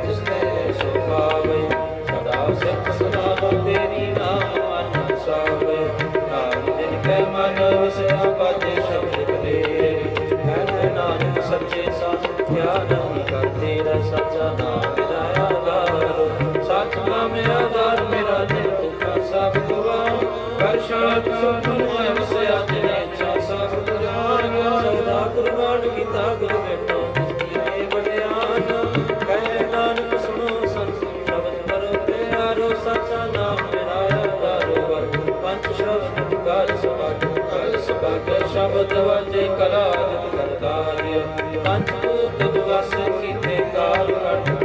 ਜਿਸਨੇ ਸੋ ਪਾਵੇ ਸਦਾ ਸਿੱਖ ਸਦਾ ਤੇਰੀ ਨਾਮ ਮਨ ਸਾਵੇ ਨਾਮ ਜਿਨ ਕੈ ਮਨ ਵਸਿਆ ਬਾਜੇ ਸ਼ਬਦ ਕਲੇ ਕਹਿ ਨਾਨਕ ਸੱਚੇ ਸਾਧ ਕਿਆ ਨਹੀਂ ਕਰਤੇ ਸੱਚਾ ਨਾਮ ਮੇਰਾ ਆਧਾਰ ਸੱਚ ਨਾਮ ਆਧਾਰ ਮੇਰਾ ਦਿਲ ਤੁਕਾ ਸਭ ਗਵਾਨ ਕਰ ਸ਼ਾਂਤ ਸੁਖ ਮੋਇ ਵਸਿਆ ਜਿਨੇ ਇੱਛਾ ਸਭ ਗੁਜ਼ਾਰ ਗਿਆ ਸਦਾ ਕੁਰਬਾਨ ਕੀਤਾ ਗੁਰ ਬੇਟੋ ਜਿਨੇ ਵਡਿਆਨ ਕਹਿ ਨਾਨਕ ਸੁਣੋ ਸੰਤ ਸ਼ਬਦ ਕਰੋ ਪਿਆਰੋ ਸੱਚਾ ਨਾਮ ਮੇਰਾ ਆਧਾਰ ਪੰਜ ਸ਼ਬਦ ਕਰ ਸਭਾ ਸ਼ਬਦ ਵਜੇ ਕਲਾ ਜਿਤ ਕਰਤਾਰਿਆ ਪੰਜ ਭੂਤ ਦਿਵਸ ਕੀਤੇ ਕਾਲ ਕੱਟ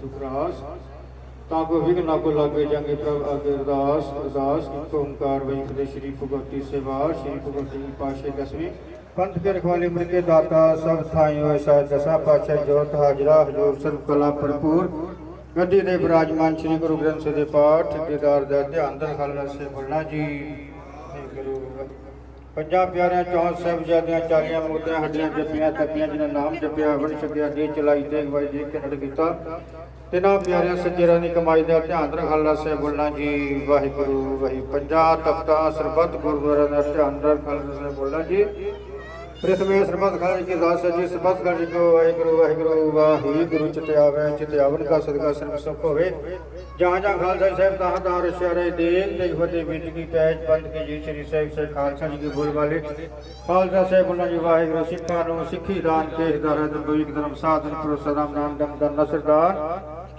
सुख रास ताको विघ्न ना को लागे जांगे प्रभ आगे अरदास अरदास एक ओंकार वैंकटे श्री भगवती सेवा श्री भगवती पाशे दसवीं पंथ के रखवाले मन के दाता सब थाई ऐसा दसा पातशाह जोत हाजरा हजूर सर्व कला भरपूर गद्दी दे विराजमान श्री गुरु ग्रंथ ਸਾਹਿਬ ਦੇ ਪਾਠ ਠੇਕੇਦਾਰ ਦਾ ਧਿਆਨ ਦਾ ਖਾਲਸਾ ਸੇ ਬੋਲਣਾ ਜੀ ਗੁਰੂ ਪੰਜਾਂ ਪਿਆਰਿਆਂ 64 ਸਾਹਿਬਜ਼ਾਦਿਆਂ 40 ਮੂਰਤੀਆਂ ਹੱਡੀਆਂ ਜੱਪੀਆਂ ਤੱਪੀਆਂ ਜਿਨ੍ਹਾਂ ਨਾਮ ਜਪਿਆ ਵਣ ਛਕਿਆ ਦੇ ਚਲਾਈ ਤੇ ਗਵਾਈ ਦੇ ਕੇ ਨੜ ਕੀਤਾ ਤਿੰਨਾਂ ਪਿਆਰਿਆਂ ਸੱਜਰਾਂ ਦੀ ਕਮਾਈ ਦਾ ਧਿਆਨ ਰੱਖਾਲਾ ਸੇ ਬੋਲਣਾ ਜੀ ਵਾਹਿਗੁਰੂ ਵਾਹਿ ਪੰਜਾਂ ਤਖਤਾਂ ਸਰਬੱਤ ਗੁਰਦੁਆਰਿਆਂ ਦਾ ਧਿਆਨ ਰੱਖਾਲਾ ਸੇ ਬੋਲਣਾ ਜੀ प्रथमे सरबत खाल की दास जी सरबत खाल को वाहिगुरु वाहिगुरु वाहिगुरु चितयावन का सदका सर्व सुख होवे जहाँ जहाँ खालसा साहब तहाँ तहाँ रशियारे देख देख फतेह बीत की पैज पंथ की जी श्री साहब से खालसा जी के बोल वाले खालसा साहब बोलना जी वाहिगुरु सिखा नु सिखी दान के हिदारा दुख धर्म साधन पुर सदाम नाम दम दन नसरदार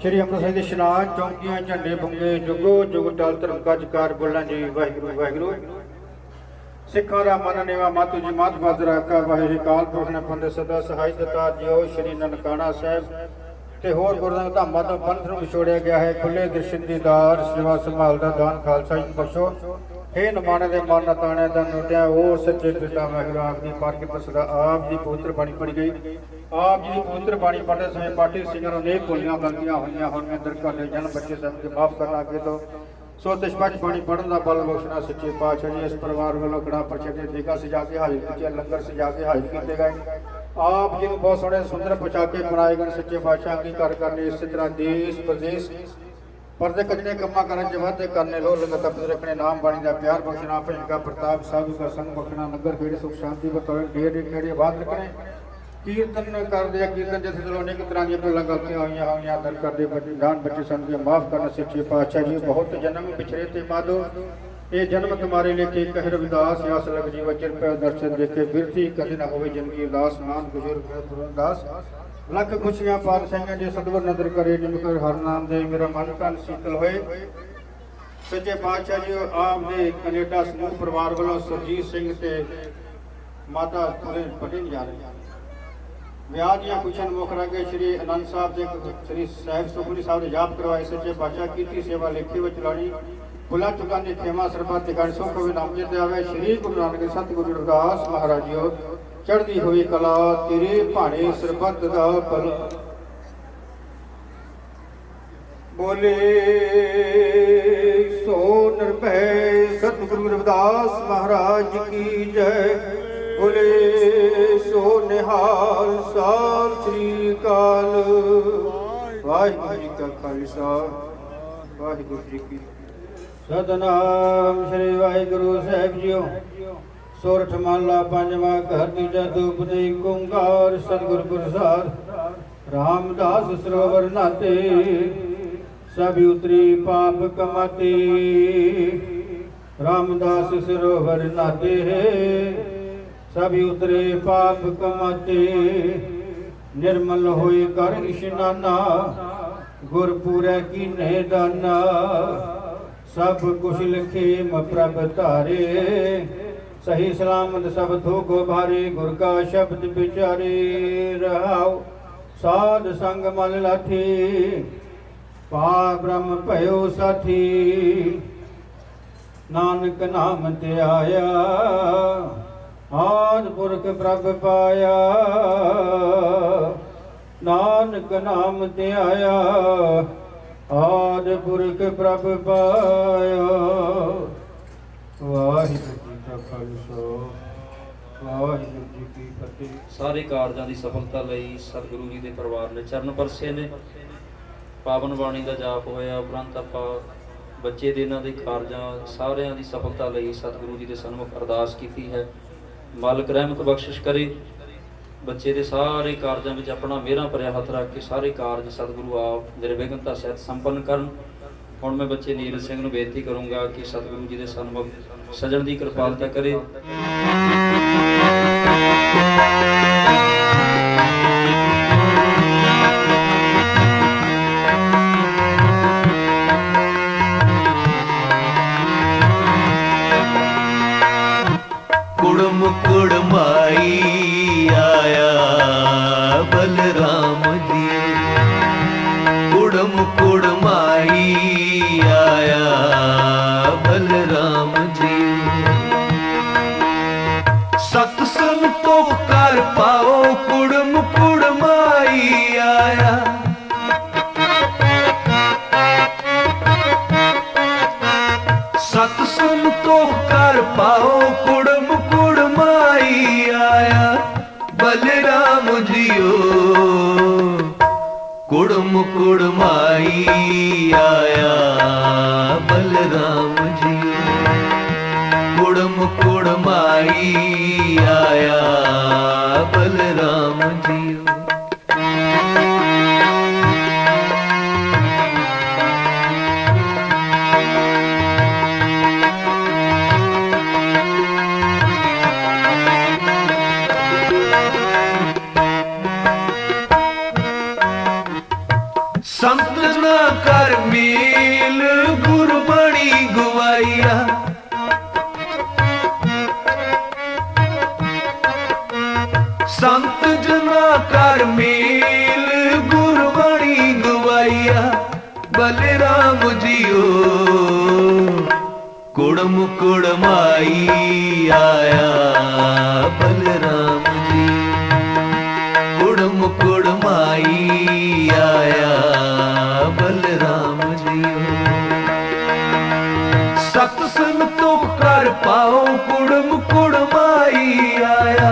श्री अमृतसर ਦੇ ਇਸ਼ਨਾਨ ਚੌਂਕੀਆਂ ਝੰਡੇ ਬੰਗੇ ਜੁਗੋ ਜੁਗ ਟਲ ਧਰਮ ਕਾ ਜਕਾਰ ਬੋਲਣਾ ਜੀ ਵਾਹਿਗੁਰੂ ਵਾਹਿਗੁਰੂ सिखा रा मन नेवा मातु जी मात बाजरा का वाहे काल पुरख ने पंडे सदा सहाय दता जियो श्री ननकाना साहब ते होर गुरदां धामां तो पंथ ਨੂੰ ਵਿਛੋੜਿਆ ਗਿਆ ਹੈ ਖੁੱਲੇ ਦਰਸ਼ਨ ਦੀਦਾਰ ਸੇਵਾ ਸੰਭਾਲ ਦਾ ਦਾਨ ਖਾਲਸਾ ਜੀ ਬਖਸ਼ੋ हे ਨਮਾਣੇ ਦੇ ਮਨ ਤਾਣੇ ਦਾ ਨੋਟਿਆ ਉਹ ਸੱਚੇ ਪਿਤਾ ਵਾਹਿਗੁਰੂ ਆਪ ਦੀ ਪਾਠ ਕੇ ਪਸਦਾ ਆਪ ਦੀ ਪਵਿੱਤਰ ਬਾਣੀ ਪੜ੍ਹੀ ਗਈ ਆਪ ਜੀ ਦੀ ਪਵਿੱਤਰ ਬਾਣੀ ਪੜ੍ਹਦੇ ਸਮੇਂ ਪਾਠੀ ਸਿੰਘਾਂ ਨੂੰ ਅਨੇਕ ਭੁੱਲੀਆਂ ਗਲਤੀਆਂ ਹੋਈਆਂ ਹੁਣ ਮੈਂ ਦਰ ਘਾਟੇ ਜਨ ਬੱਚੇ ਸਭ ਕੇ ਮਾਫ ਕਰਨਾ ਅੱਗੇ ਤੋਂ ਸੋ ਤਿਸ਼ਪਚ ਬਾਣੀ ਪੜ੍ਹਨ ਦਾ ਬਲ ਬਖਸ਼ਣਾ ਸੱਚੇ ਪਾਤਸ਼ਾਹ ਜੀ ਇਸ ਪਰਿਵਾਰ ਵੱਲੋਂ ਕੜਾ ਪ੍ਰਸ਼ਦ ਦੇ ਦੇਗਾ ਸਜਾ ਕੇ ਹਾਜ਼ਰ ਕੀਤੇ ਲੰਗਰ ਸਜਾ ਕੇ ਹਾਜ਼ਰ ਕੀਤੇ ਗਏ ਆਪ ਜੀ ਨੂੰ ਬਹੁਤ ਸੋਹਣੇ ਸੁੰਦਰ ਪੋਸ਼ਾਕੇ ਬਣਾਏ ਗਏ ਸੱਚੇ ਪਾਤਸ਼ਾਹ ਕੀ ਕਰ ਕਰਨੇ ਇਸੇ ਤਰ੍ਹਾਂ ਦੇਸ਼ ਪ੍ਰਦੇਸ਼ ਪਰਦੇ ਕਜਨੇ ਕੰਮਾਂ ਕਰਨ ਚ ਵਾਧੇ ਕਰਨੇ ਲੋ ਲੰਗਰ ਤਪ ਰੱਖਣੇ ਨਾਮ ਬਾਣੀ ਦਾ ਪਿਆਰ ਬਖਸ਼ਣਾ ਭਜਨ ਦਾ ਪ੍ਰਤਾਪ ਸਾਧੂ ਦਾ ਸੰਗ ਬਖਸ਼ਣਾ ਨਗਰ ਖੇੜੇ ਸੁਖ ਸ਼ਾਂਤੀ ਬਤੌਰ ਢੇਰ ਖੇੜੇ ਬਾਤ ਰੱਖਣੇ ਕੀਰਤਨ ਕਰਦੇ ਆ ਕੀਰਤਨ ਜਿਸ ਦਿਲੋਂ ਅਨੇਕ ਤਰ੍ਹਾਂ ਦੀਆਂ ਭੁੱਲਾਂ ਗਲਤੀਆਂ ਹੋਈਆਂ ਦਰ ਕਰਦੇ ਜਾਨ ਬੱਚੇ ਸਾਨੂੰ ਕੇ ਮਾਫ ਕਰਨਾ ਸੱਚੇ ਪਾਤਸ਼ਾਹ ਜੀ ਬਹੁਤ ਜਨਮ ਪਿਛੜੇ ਤੇ ਮਾਦੋ ਇਹ ਜਨਮ ਤੁਮਾਰੇ ਲੇਖੇ ਕਹਿ ਰਵਿਦਾਸ ਆਸ ਲਗ ਜੀ ਵਚਨ ਪੈ ਦਰਸ਼ਨ ਦੇਖੇ ਬਿਰਤੀ ਕਦੇ ਨਾ ਹੋਵੇ ਜ਼ਿੰਦਗੀ ਉਦਾਸ ਨਾਮ ਗੁਜ਼ਰ ਗੁਰਦਾਸ ਲੱਖ ਖੁਸ਼ੀਆਂ ਪਾਤਸ਼ਾਹੀਆਂ ਜੇ ਸਤਿਗੁਰ ਨਦਰ ਕਰੇ ਨਿਮਕਰ ਹਰ ਨਾਮ ਦੇ ਮੇਰਾ ਮਨ ਤਨ ਸੀਤਲ ਹੋਏ ਸੱਚੇ ਪਾਤਸ਼ਾਹ ਜੀ ਆਪ ਦੇ ਕੈਨੇਡਾ ਸਮੂਹ ਪਰਿਵਾਰ ਵੱਲੋਂ ਸੁਰਜੀਤ ਸਿੰਘ ਤੇ ਮਾਤਾ ਪਟੇਲ ਜਾ ਰਹੇ ਵਿਆਹ ਦੀਆਂ ਖੁਸ਼ੀਆਂ ਮੁੱਖ ਰੱਖੇ ਸ਼੍ਰੀ ਅਨੰਦ ਸਾਹਿਬ ਦੇ ਸ਼੍ਰੀ ਸਾਹਿਬ ਸੁਖਮਨੀ ਸਾਹਿਬ ਦੇ ਜਾਪ ਕਰਵਾਏ ਸੱਚੇ ਪਾਤਸ਼ਾਹ ਕੀਤੀ ਸੇਵਾ ਲੇਖੇ ਵਿੱਚ ਲਾਣੀ ਭੁਲਾ ਚੁੱਕਾ ਨੇ ਖੇਮਾ ਸਰਬੱਤ ਦੇ ਗਣ ਸੁਖ ਹੋਵੇ ਨਾਮ ਜਿਤੇ ਆਵੇ ਸ਼੍ਰੀ ਗੁਰੂ ਨਾਨਕ ਸਤਿਗੁਰੂ ਰਵਿਦਾਸ ਮਹਾਰਾਜ ਜੀਓ ਚੜ੍ਹਦੀ ਹੋਈ ਕਲਾ ਤੇਰੇ ਭਾਣੇ ਸਰਬੱਤ ਦਾ ਭਲ ਬੋਲੇ ਸੋ ਨਿਰਭੈ ਸਤਿਗੁਰੂ ਰਵਿਦਾਸ ਮਹਾਰਾਜ ਕੀ ਜੈ बोले सो निहाल साल श्री काल वाहिगुरू जी का खालसा वाहिगुरू जी की सतनाम श्री वाहिगुरू साहिब जीओ सोरठ महला पंजवा घर दूजा धूप दे ओंकार सतगुर प्रसाद रामदास सरोवर नाते सभी उतरी पाप कमाते रामदास सरोवर नाते है सभी उतरे पाप कमाते निर्मल होए कर इशनाना गुरपुरै कीने दाना सब कुछ लिखे प्रभ धारे सही सलामत सब थोको भारे गुर का शब्द विचारे रहाओ साध संग मल लाठी पार ब्रह्म भयो साथी नानक नाम ते आया आद पुरख प्रभ पाया नानक नाम ते आया आद पुरख प्रभ पाया वाहिगुरू जी का खालसा वाहिगुरू जी की फतेह। ਸਾਰੇ ਕਾਰਜਾਂ ਦੀ ਸਫਲਤਾ ਲਈ ਸਤਿਗੁਰੂ ਜੀ ਦੇ ਪਰਿਵਾਰ ਨੇ ਚਰਨ ਪਰਸੇ ਨੇ ਪਾਵਨ ਬਾਣੀ ਦਾ ਜਾਪ ਹੋਇਆ ਉਪਰੰਤ ਆਪਾਂ ਬੱਚੇ ਦੇ ਇਹਨਾਂ ਦੇ ਕਾਰਜਾਂ ਸਾਰਿਆਂ ਦੀ ਸਫਲਤਾ ਲਈ ਸਤਿਗੁਰੂ ਜੀ ਦੇ ਸਨਮੁਖ ਅਰਦਾਸ ਕੀਤੀ ਹੈ ਮਾਲਕ ਰਹਿਮਤ ਬਖਸ਼ਿਸ਼ ਕਰੇ ਬੱਚੇ ਦੇ ਸਾਰੇ ਕਾਰਜਾਂ ਵਿੱਚ ਆਪਣਾ ਮਿਹਰਾਂ ਭਰਿਆ ਹੱਥ ਰੱਖ ਕੇ ਸਾਰੇ ਕਾਰਜ ਸਤਿਗੁਰੂ ਆਪ ਨਿਰਵਿਘਨਤਾ ਸਹਿਤ ਸੰਪੰਨ ਕਰਨ। ਹੁਣ ਮੈਂ ਬੱਚੇ ਨੀਰਜ ਸਿੰਘ ਨੂੰ ਬੇਨਤੀ ਕਰੂੰਗਾ ਕਿ ਸਤਿਗੁਰੂ ਜੀ ਦੇ ਸਨਮੁਖ ਸਜਣ ਦੀ ਕਿਰਪਾਲਤਾ ਕਰੇ। मुकुड़ माई आया बलराम जी कुड़ कुड़म कुड़माई आया बलराम जी। सत्संग तो कर पाओ कुड़म कुड़माई आया। सत्संग तो कर पाओ कुड़म कुड़माई आया बलराम जियो। कुड़म कुड़माई आया बलराम जियो। कुड़म कुड़माई आया बलराम जियो। संत ना कर मेल गुरबाणी गवाइया। संत जना कर मेल गुरबाणी गवाइया बलराम जियो। कुड़म कुड़माई आया बलराम जी। कुड़म कुड़माई आया बलराम जियो। सत्संग तो कर पाओ कुड़म कुड़माई आया।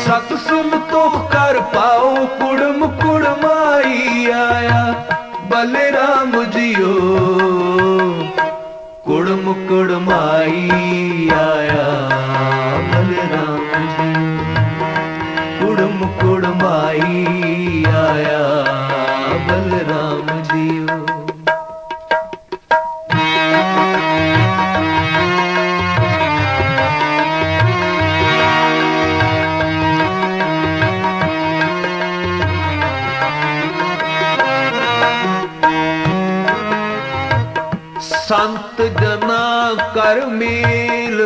सत्संग तो कर पाओ कुड़म कुड़माई आया बलराम जियो। कुड़म कुड़माई आया बलराम जी। कुड़म कुड़माई आया बलराम जियो। संत जना कर मेल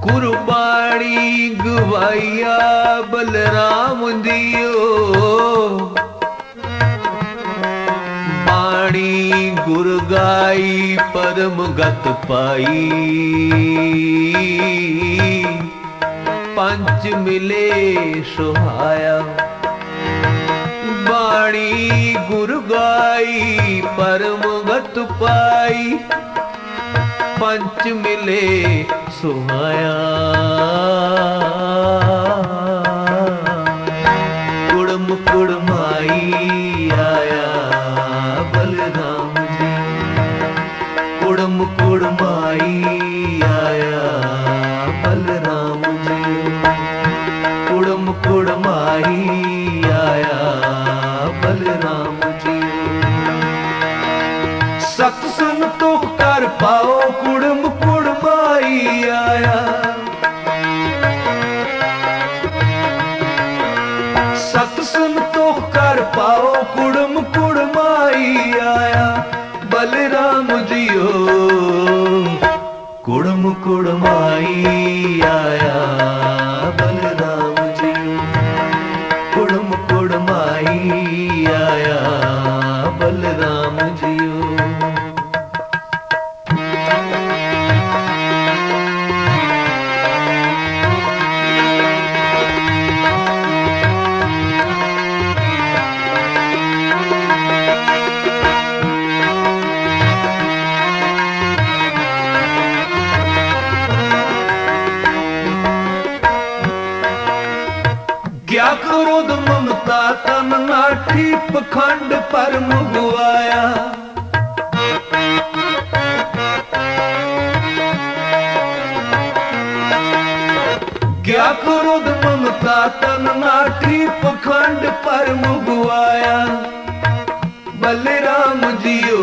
गुरबाणी गवाइया बलराम दियो। बाणी गुर गाई परम गत पाई। पंच मिले सुहाया। बाणी गुर गाई परम गत पाई। पंच मिले सुहाया। कुड़म कुड़माई आया बलराम जी। कुड़म कुड़माई आया बलराम जी। कुड़म कुड़माई आया बलराम जी। सत्संग तो कर पाओ कुड़म कुड़माई आया। सत्संग तो कर पाओ कुड़म कुड़माई आया बलराम जियो। कुड़म कुड़माई आया बलराम जियो। कुड़म कुड़माई आया बलराम जियो। क्या क्रोध ममता तन नाठी पखंड परम गुआया। क्या क्रोध ममता तन नाठी पखंड परम गुआया बलराम जियो।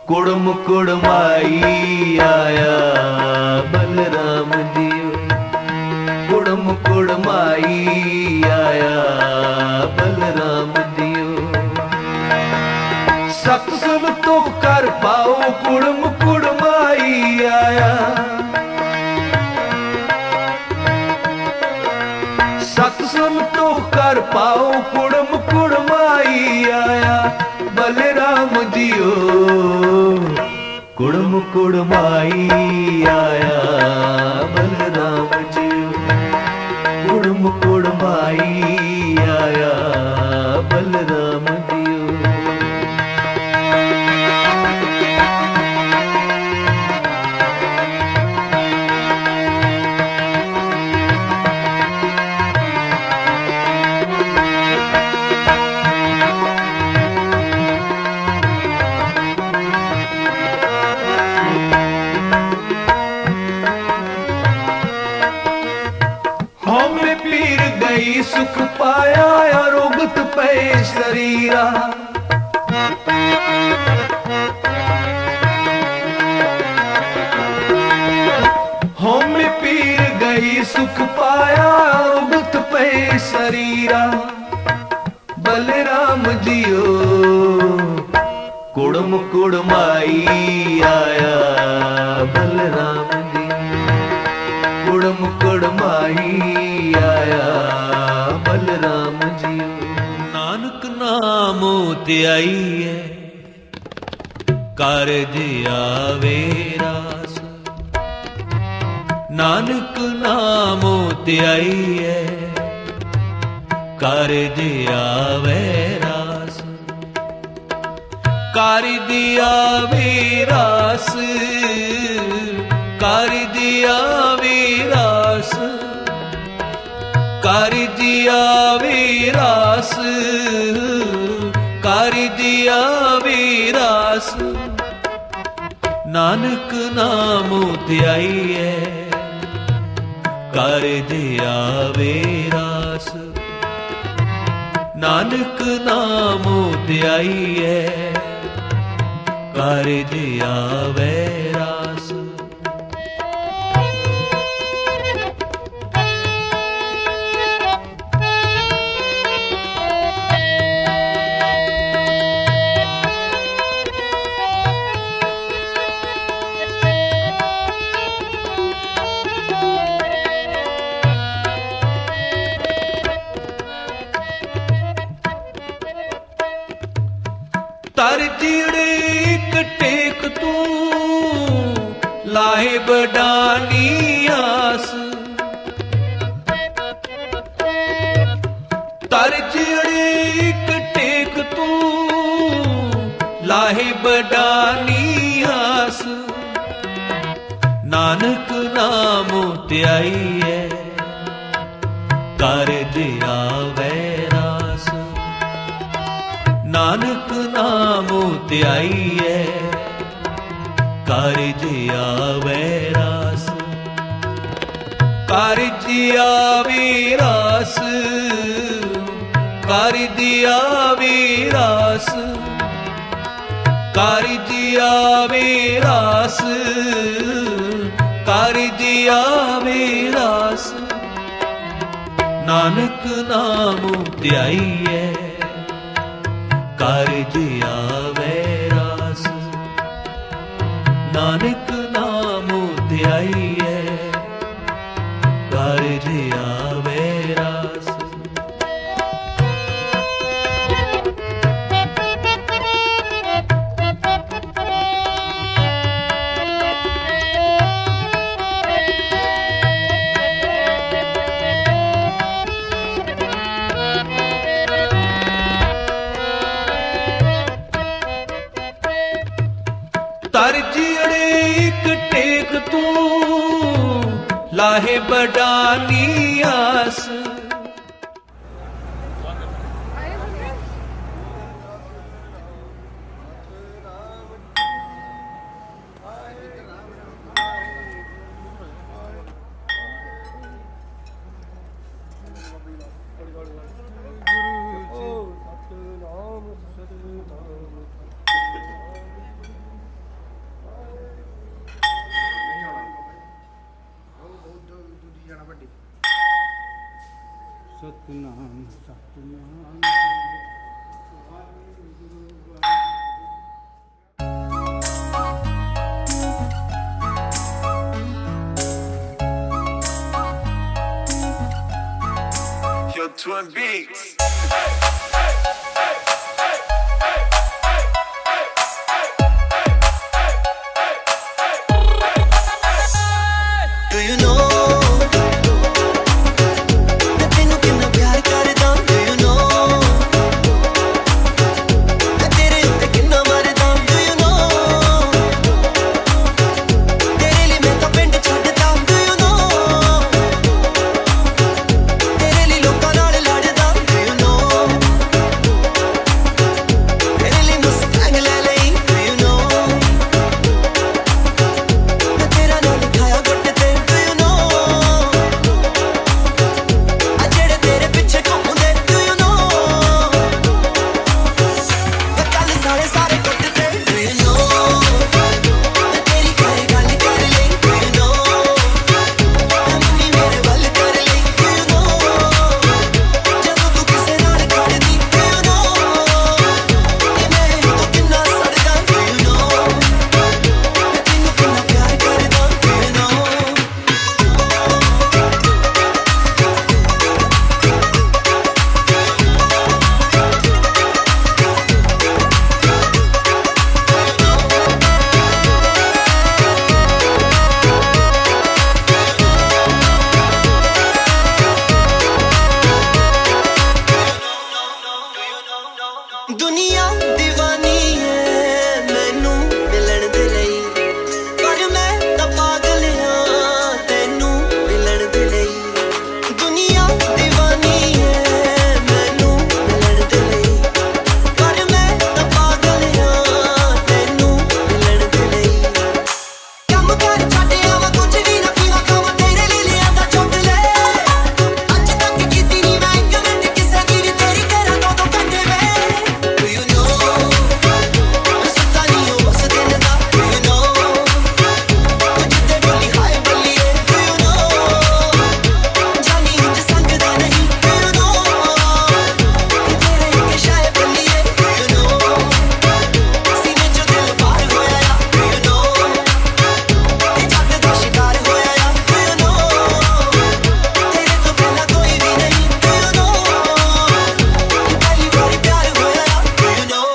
कुड़म कुड़माई आया बलराम जियो। कुड़म कुड़माई आया बलराम जियो। सत्संग तो कर पाओ कुड़म कुड़माई आया। पाओ कुड़म कुड़माई आया बलराम जियो कुड़म कुड़माई आया बलराम जियो कुड़म कुड़माई आया बलराम जियो सुख पाया अरोगत पे शरीरा हम पीर गई सुख पाया अरोगत पे शरीरा बलराम जियो कुड़म कुड़माई आया बलराम जी कुड़म कुड़माई आया बलराम जी नानक नामो त्याई है कारज आवे रास नानक नामो त्याई है कारज आवे रास कारज आवे रास कारज आवे रास कर दिया विरास कर दिया विरास नानक नाम त्याई है कर दिया विरास नानक नाम त्याई है कर दिया विरास तर जीड़े टेक तू लाए बडानी आस तर जीड़े टेक तू लाए बडानी आस नानक नाम त्याई है कर दिया वैरास नानक नाम त्याई है कर दिया वैरास कर दिया विरास कर दिया विरास कर दिया विरास कर दिया विरास नानक नाम त्याई है कर दिया वैरास नानक नाम त्याई है कर दिया वैरास तर जीड़े टेक तू लाहे बडानी आस Satnam Satnam Real Twin Beats. Do you know मैं तेनू कितना प्यार करदा Do you know मैं तेरे उत्ते कितना मरदा Do you know तेरे लिए मैं तो पिंड छड्डदा Do you know तेरे लिए लोकां नाल लड़दा Do you know तेरे लिए मुस्तांग ले लई Do you know मैं तेरा नाम लिखाया गुट ते Do you know आ जेड़े तेरे पिछे घूमदे Do you know मैं कल सारे गुट ते Do you know मैं तेरी घरे गल कर लई Do you know मैं मम्मी मेरे वल कर लई Do you know जदों तू किसे नाल खड़दी Do you know कि मैं तो किन्ना सड़दा Do you know मैं तेनू कितना प्यार करदा Do you know दुनिया दीवानी है मैनू मिलन दे लई पर मैं तां पागल हां तैनू मिलन दे लई दुनिया दीवानी है मैनू मिलन दे लई पर मैं तां पागल हां तैनू मिलन दे लई कम कर छड्ड आवां कुछ भी ना पीवां खावां तेरे लिए लिआंदा चॉकलेट अज तक कीती नहीं मैं एक मिंट किसे दी नी तेरी करा दो घंटे वे Do you know मैं सुत्ता नहीं हूँ बस दिन दा Do you know तू जिद्दे बोली हाय बल्लिए Do you know जानी इंज संग दा नहीं Do you know तेरे इक शाय बल्लिए Do you know सीने चों दिल पार होया आ Do you know जट दा शिकार होया आ Do you know तेरे तो पहला कोई भी नहीं Do you know पहली बारी प्यार होया आ Do you know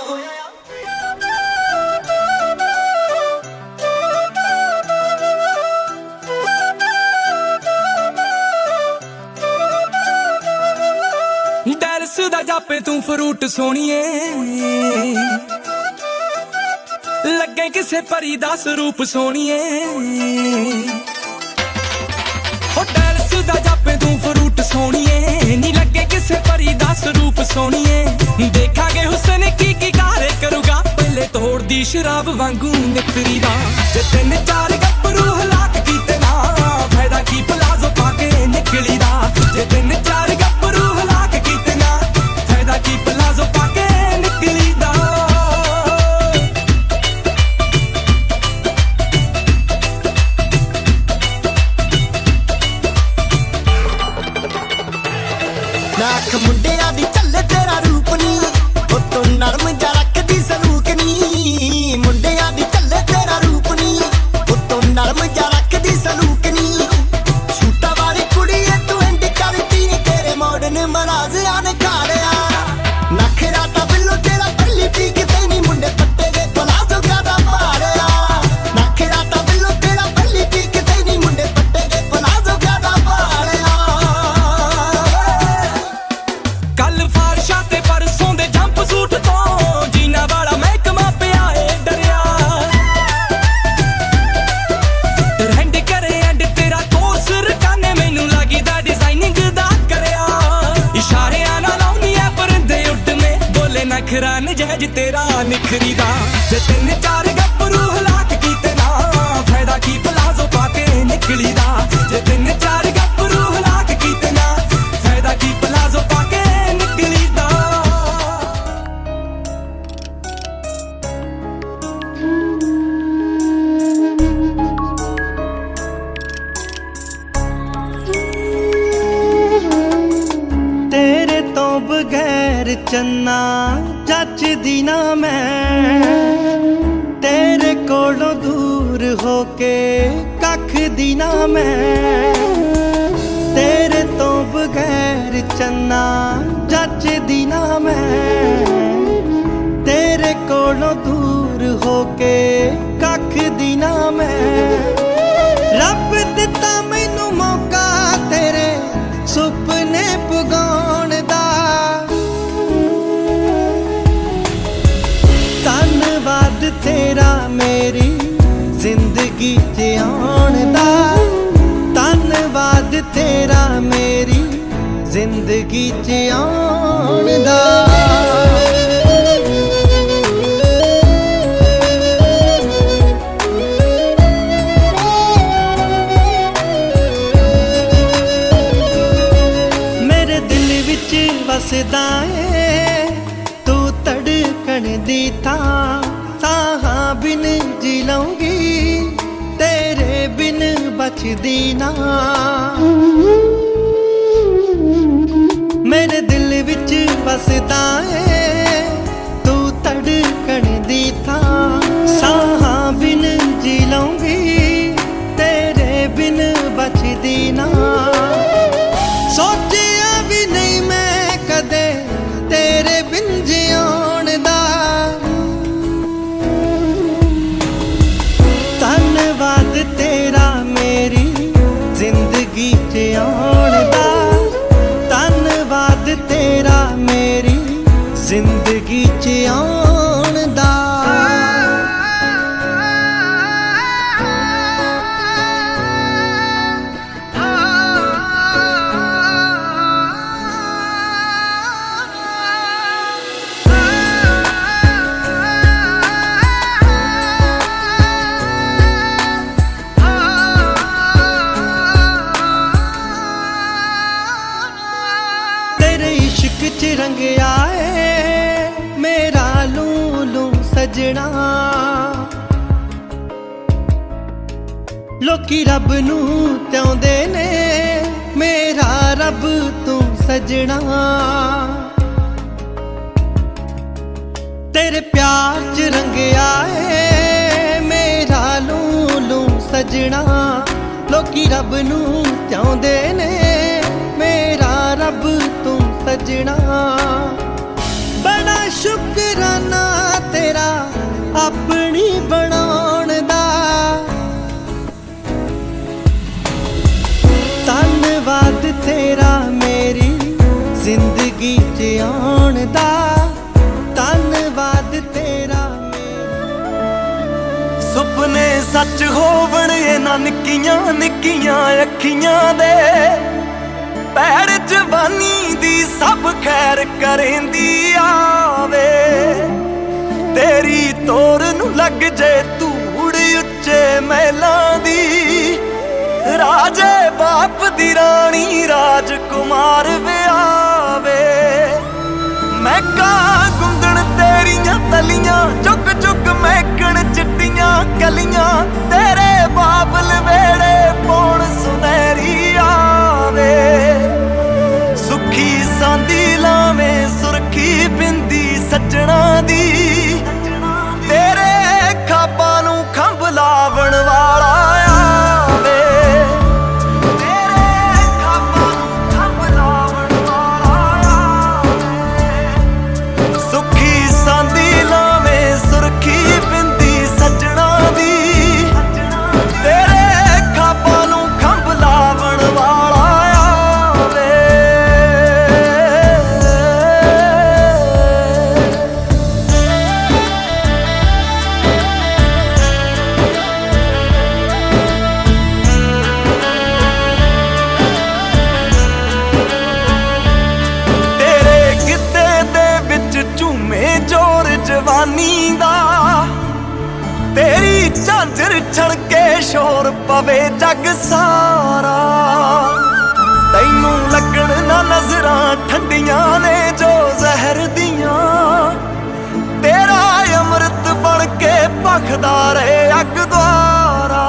ਡੈਰਸ ਦਾ ਜਾਪੇ ਤੂੰ ਫਰੂਟ ਸੋਹਣੀਏ ਲੱਗੇ ਕਿਸੇ ਪਰੀ ਦਾ ਸਰੂਪ ਸੋਹਣੀਏ ਹੋ ਡੈਰਸ ਦਾ ਜਾਪੇ ਤੂੰ ਫਰੂਟ ਸੋਹਣੀਏ ਨੀ ਲੱਗੇ ਕਿਸੇ ਪਰੀ ਦਾ ਸਰੂਪ ਸੋਹਣੀਏ ਦੇਖਾਂਗੇ ਹੁਸਨ ਕੀ ਕਾਰੇ ਕਰੂਗਾ ਪਹਿਲੇ ਤੋੜਦੀ ਸ਼ਰਾਬ ਵਾਂਗੂ ਨਿਕਰੀ ਦਾ ਜੇ ਤਿੰਨ ਚਾਰ ਗੱਭਰੂ ਹਲਾਕ ਕੀਤੇ ਨਾ ਫਾਇਦਾ ਕੀ ਪਲਾਜ਼ੋ ਪਾ ਕੇ ਨਿਕਲੀ ਦਾ ਜੇ ਤਿੰਨ ਚਾਰ ਗੱਭਰੂ ਹਲਾਕ ਕੀਤੇ ਨਾ ਫਾਇਦਾ ਕੀ ਪਲਾਜ਼ੋ ਪਾ ਕੇ ਨਿਕਲੀ ਦਾ नाख मुंडिया दी चले तेरा रूप नी ओ तू नरम जा रखदी सलूक नी मुंडिया दी चले तेरा रूप नी ओ तू नरम जा रखदी सलूक नी सूटा वाली कुड़िए तू इंड करती नी तेरे मॉडर्न मराज आने खाड़िया नखरा ता बिल्लो तेरा पहली पीक तेनी मुंडे पट्टे दे पलाजो गादा पाड़िया नखरा ता बिल्लो तेरा पहली पीक तेनी मुंडे पट्टे दे पलाजो गादा पाड़िया ਕੱਲ ਫਾਰਸ਼ਾਂ ਤੇ ਪਰਸੋਂ ਦੇ ਜੰਪ ਸੂਟ ਤੋਂ ਜੀਨਾ ਵਾਲਾ ਮਹਿਕਮਾ ਪਿਆ ਏ ਡਰਿਆ ਟ੍ਰੈਂਡ ਕਰੇ ਐਂਡ ਤੇਰਾ ਕੋਰਸ ਰਕਾਨੇ ਮੈਨੂੰ ਲੱਗਦਾ ਡਿਜ਼ਾਈਨਿੰਗ ਦਾ ਕਰਿਆ ਇਸ਼ਾਰਿਆਂ ਨਾਲ ਲਾਉਣੀ ਐ ਪਰਦੇ ਉੱਡਵੇਂ ਬੋਲੇ ਨਖਰਾ ਨਜਾਇਜ਼ ਤੇਰਾ ਨਿਖਰੀ ਦਾ ਜੇ ਤਿੰਨ ਚਾਰ ਗੱਭਰੂ ਹਲਾਕ ਕੀਤੇ ਨਾ ਫਾਇਦਾ ਕੀ ਪਲਾਜ਼ੋ ਪਾ ਕੇ ਨਿਕਲੀ ਦਾ ਜੇ ਤਿੰਨ ਚਾਰ ਗੱਭਰੂ ਹਲਾਕ ਕੀਤੇ ਨਾ ਫਾਇਦਾ ਕੀ ਪਲਾਜ਼ੋ ਪਾ ਕੇ ਨਿਕਲੀ ਦਾ तेरे तो बगैर चन्ना जचदी ना मैं तेरे कोलों दूर होके कख दी ना मैं तेरे तो बगैर चन्ना जचदी ना मैं तेरे कोलों दूर होके कख दी ना मैं रब दिता मैनू मौका तेरे सुपने पुगाउण दा धन्नवाद तेरा मेरी जिंदगी च आउण दा धन्नवाद तेरा मेरी जिंदगी च आउण दा मेरे दिल विच वसदा है तू धड़कन दी ताहां बिन जी लऊंगी तेरे बिन बचदी ना मेरे दिल विच बसदा है तू धड़कन दी ताहां बिन जी लऊंगी तेरे बिन बचदी ना सोचिया भी नहीं मैं कदे तेरे बिन जिउण दा धन्नवाद तेरा मेरी जिंदगी च आउण दा धन्नवाद तेरा मेरी जिंदगी च आउण दा च रंगया है मेरा लूलू सजना लोकी रब नू त्योंदे ने मेरा रब तू सजना तेरे प्यार च रंगया है मेरा लूलू सजना लोकी रब नू त्योंदे ने मेरा रब तू सजना बड़ा शुकराना तेरा अपनी बनाउण दा धन्नवाद तेरा मेरी जिंदगी च आउण दा धन्नवाद तेरा सुपने सच होवण इन्हां निक्कियां निक्कियां अखियां दे पैर जवानी दी सब खैर करेंदी आवे तेरी तोर नू लग जे धूड़ उच्चे महलां दी राजे बाप दी रानी राजकुमार विआवे मैं कां गुंदण तेरियां तलियां चुक चुक महकण चिट्टियां कलियां तेरे बाबल वेड़े पौण सुनहरी आवे सुखी सांदी लावे सुरखी बिंदी सजना दी तेरे खाबां नू खंभ लावण वाला आवे तेरे खाबां नू खंभ लावण वाला आवे सुखी सांदी लावे सुरखी बिंदी सजना दी तेरे खाबां नू खंभ लावण वाला जवानी दा तेरी झांझर छड़के शोर पवे जग सारा तैनू लगण ना नजरां ठंडियां ने जो जहर दियां तेरा अमृत बन के भखदा रहे अग द्वारा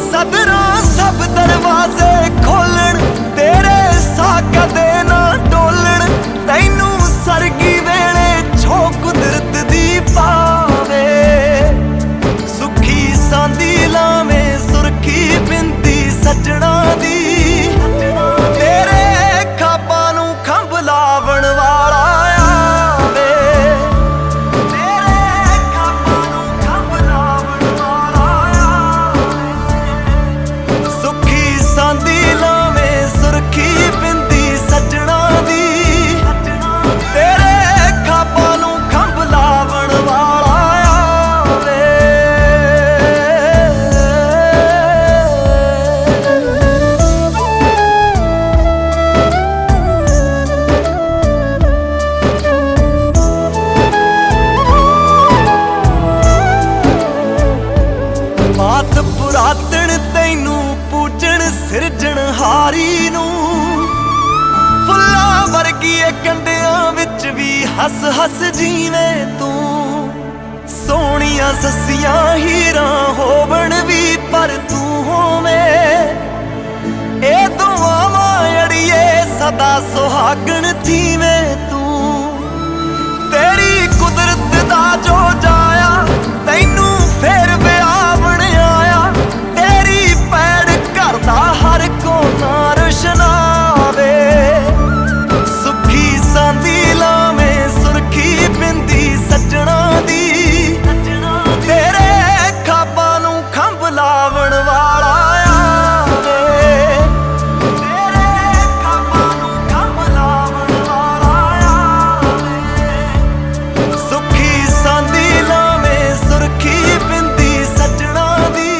सदरां सब दरवाजे खोलण तेरे साका दे ना डोलण तैनू सरगी वेले छो कुदरत दी पावे सुखी सांदी लावे सुरखी बिंदी सज ਯਾਰੀ ਨੂੰ ਫੁੱਲਾਂ ਵਰਗੀ ਏ ਕੰਡਿਆਂ ਵਿੱਚ ਵੀ ਹੱਸ ਹੱਸ ਜੀਵੇਂ ਤੂੰ ਸੋਹਣੀਆਂ ਸੱਸੀਆਂ ਹੀਰਾਂ ਹੋਵਣ ਵੀ ਪਰ ਤੂੰ ਹੋਵੇਂ ਇਹ ਦੁਆਵਾਂ ਅੜੀਏ ਸਦਾ ਸੁਹਾਗਣ ਥੀਵੇਂ ਤੂੰ ਤੇਰੀ ਕੁਦਰਤ ਦਾ ਜੋ ਜਾਇਆ ਤੈਨੂੰ ਫੇਰ ਵਿਆਹ ਬਣਾਇਆ ਤੇਰੀ ਪੈੜ ਘਰ ਦਾ ਹਰ ਕੋਨਾ ਰੁਸ਼ਨਾਵੇ ਸੁੱਖੀ ਸਾਂਦੀ ਲਾਵੇਂ ਸੁਰਖੀ ਬਿੰਦੀ ਸੱਜਣਾ ਦੀ ਤੇਰੇ ਖਾਬਾਂ ਨੂੰ ਖੰਭ ਲਾਵਣ ਵਾਲਾ ਆਵੇ ਤੇਰੇ ਖਾਬਾਂ ਨੂੰ ਖੰਭ ਲਾਵਣ ਵਾਲਾ ਆਵੇ ਸੁੱਖੀ ਸਾਂਦੀ ਲਾਵੇਂ ਸੁਰਖੀ ਬਿੰਦੀ ਸੱਜਣਾ ਦੀ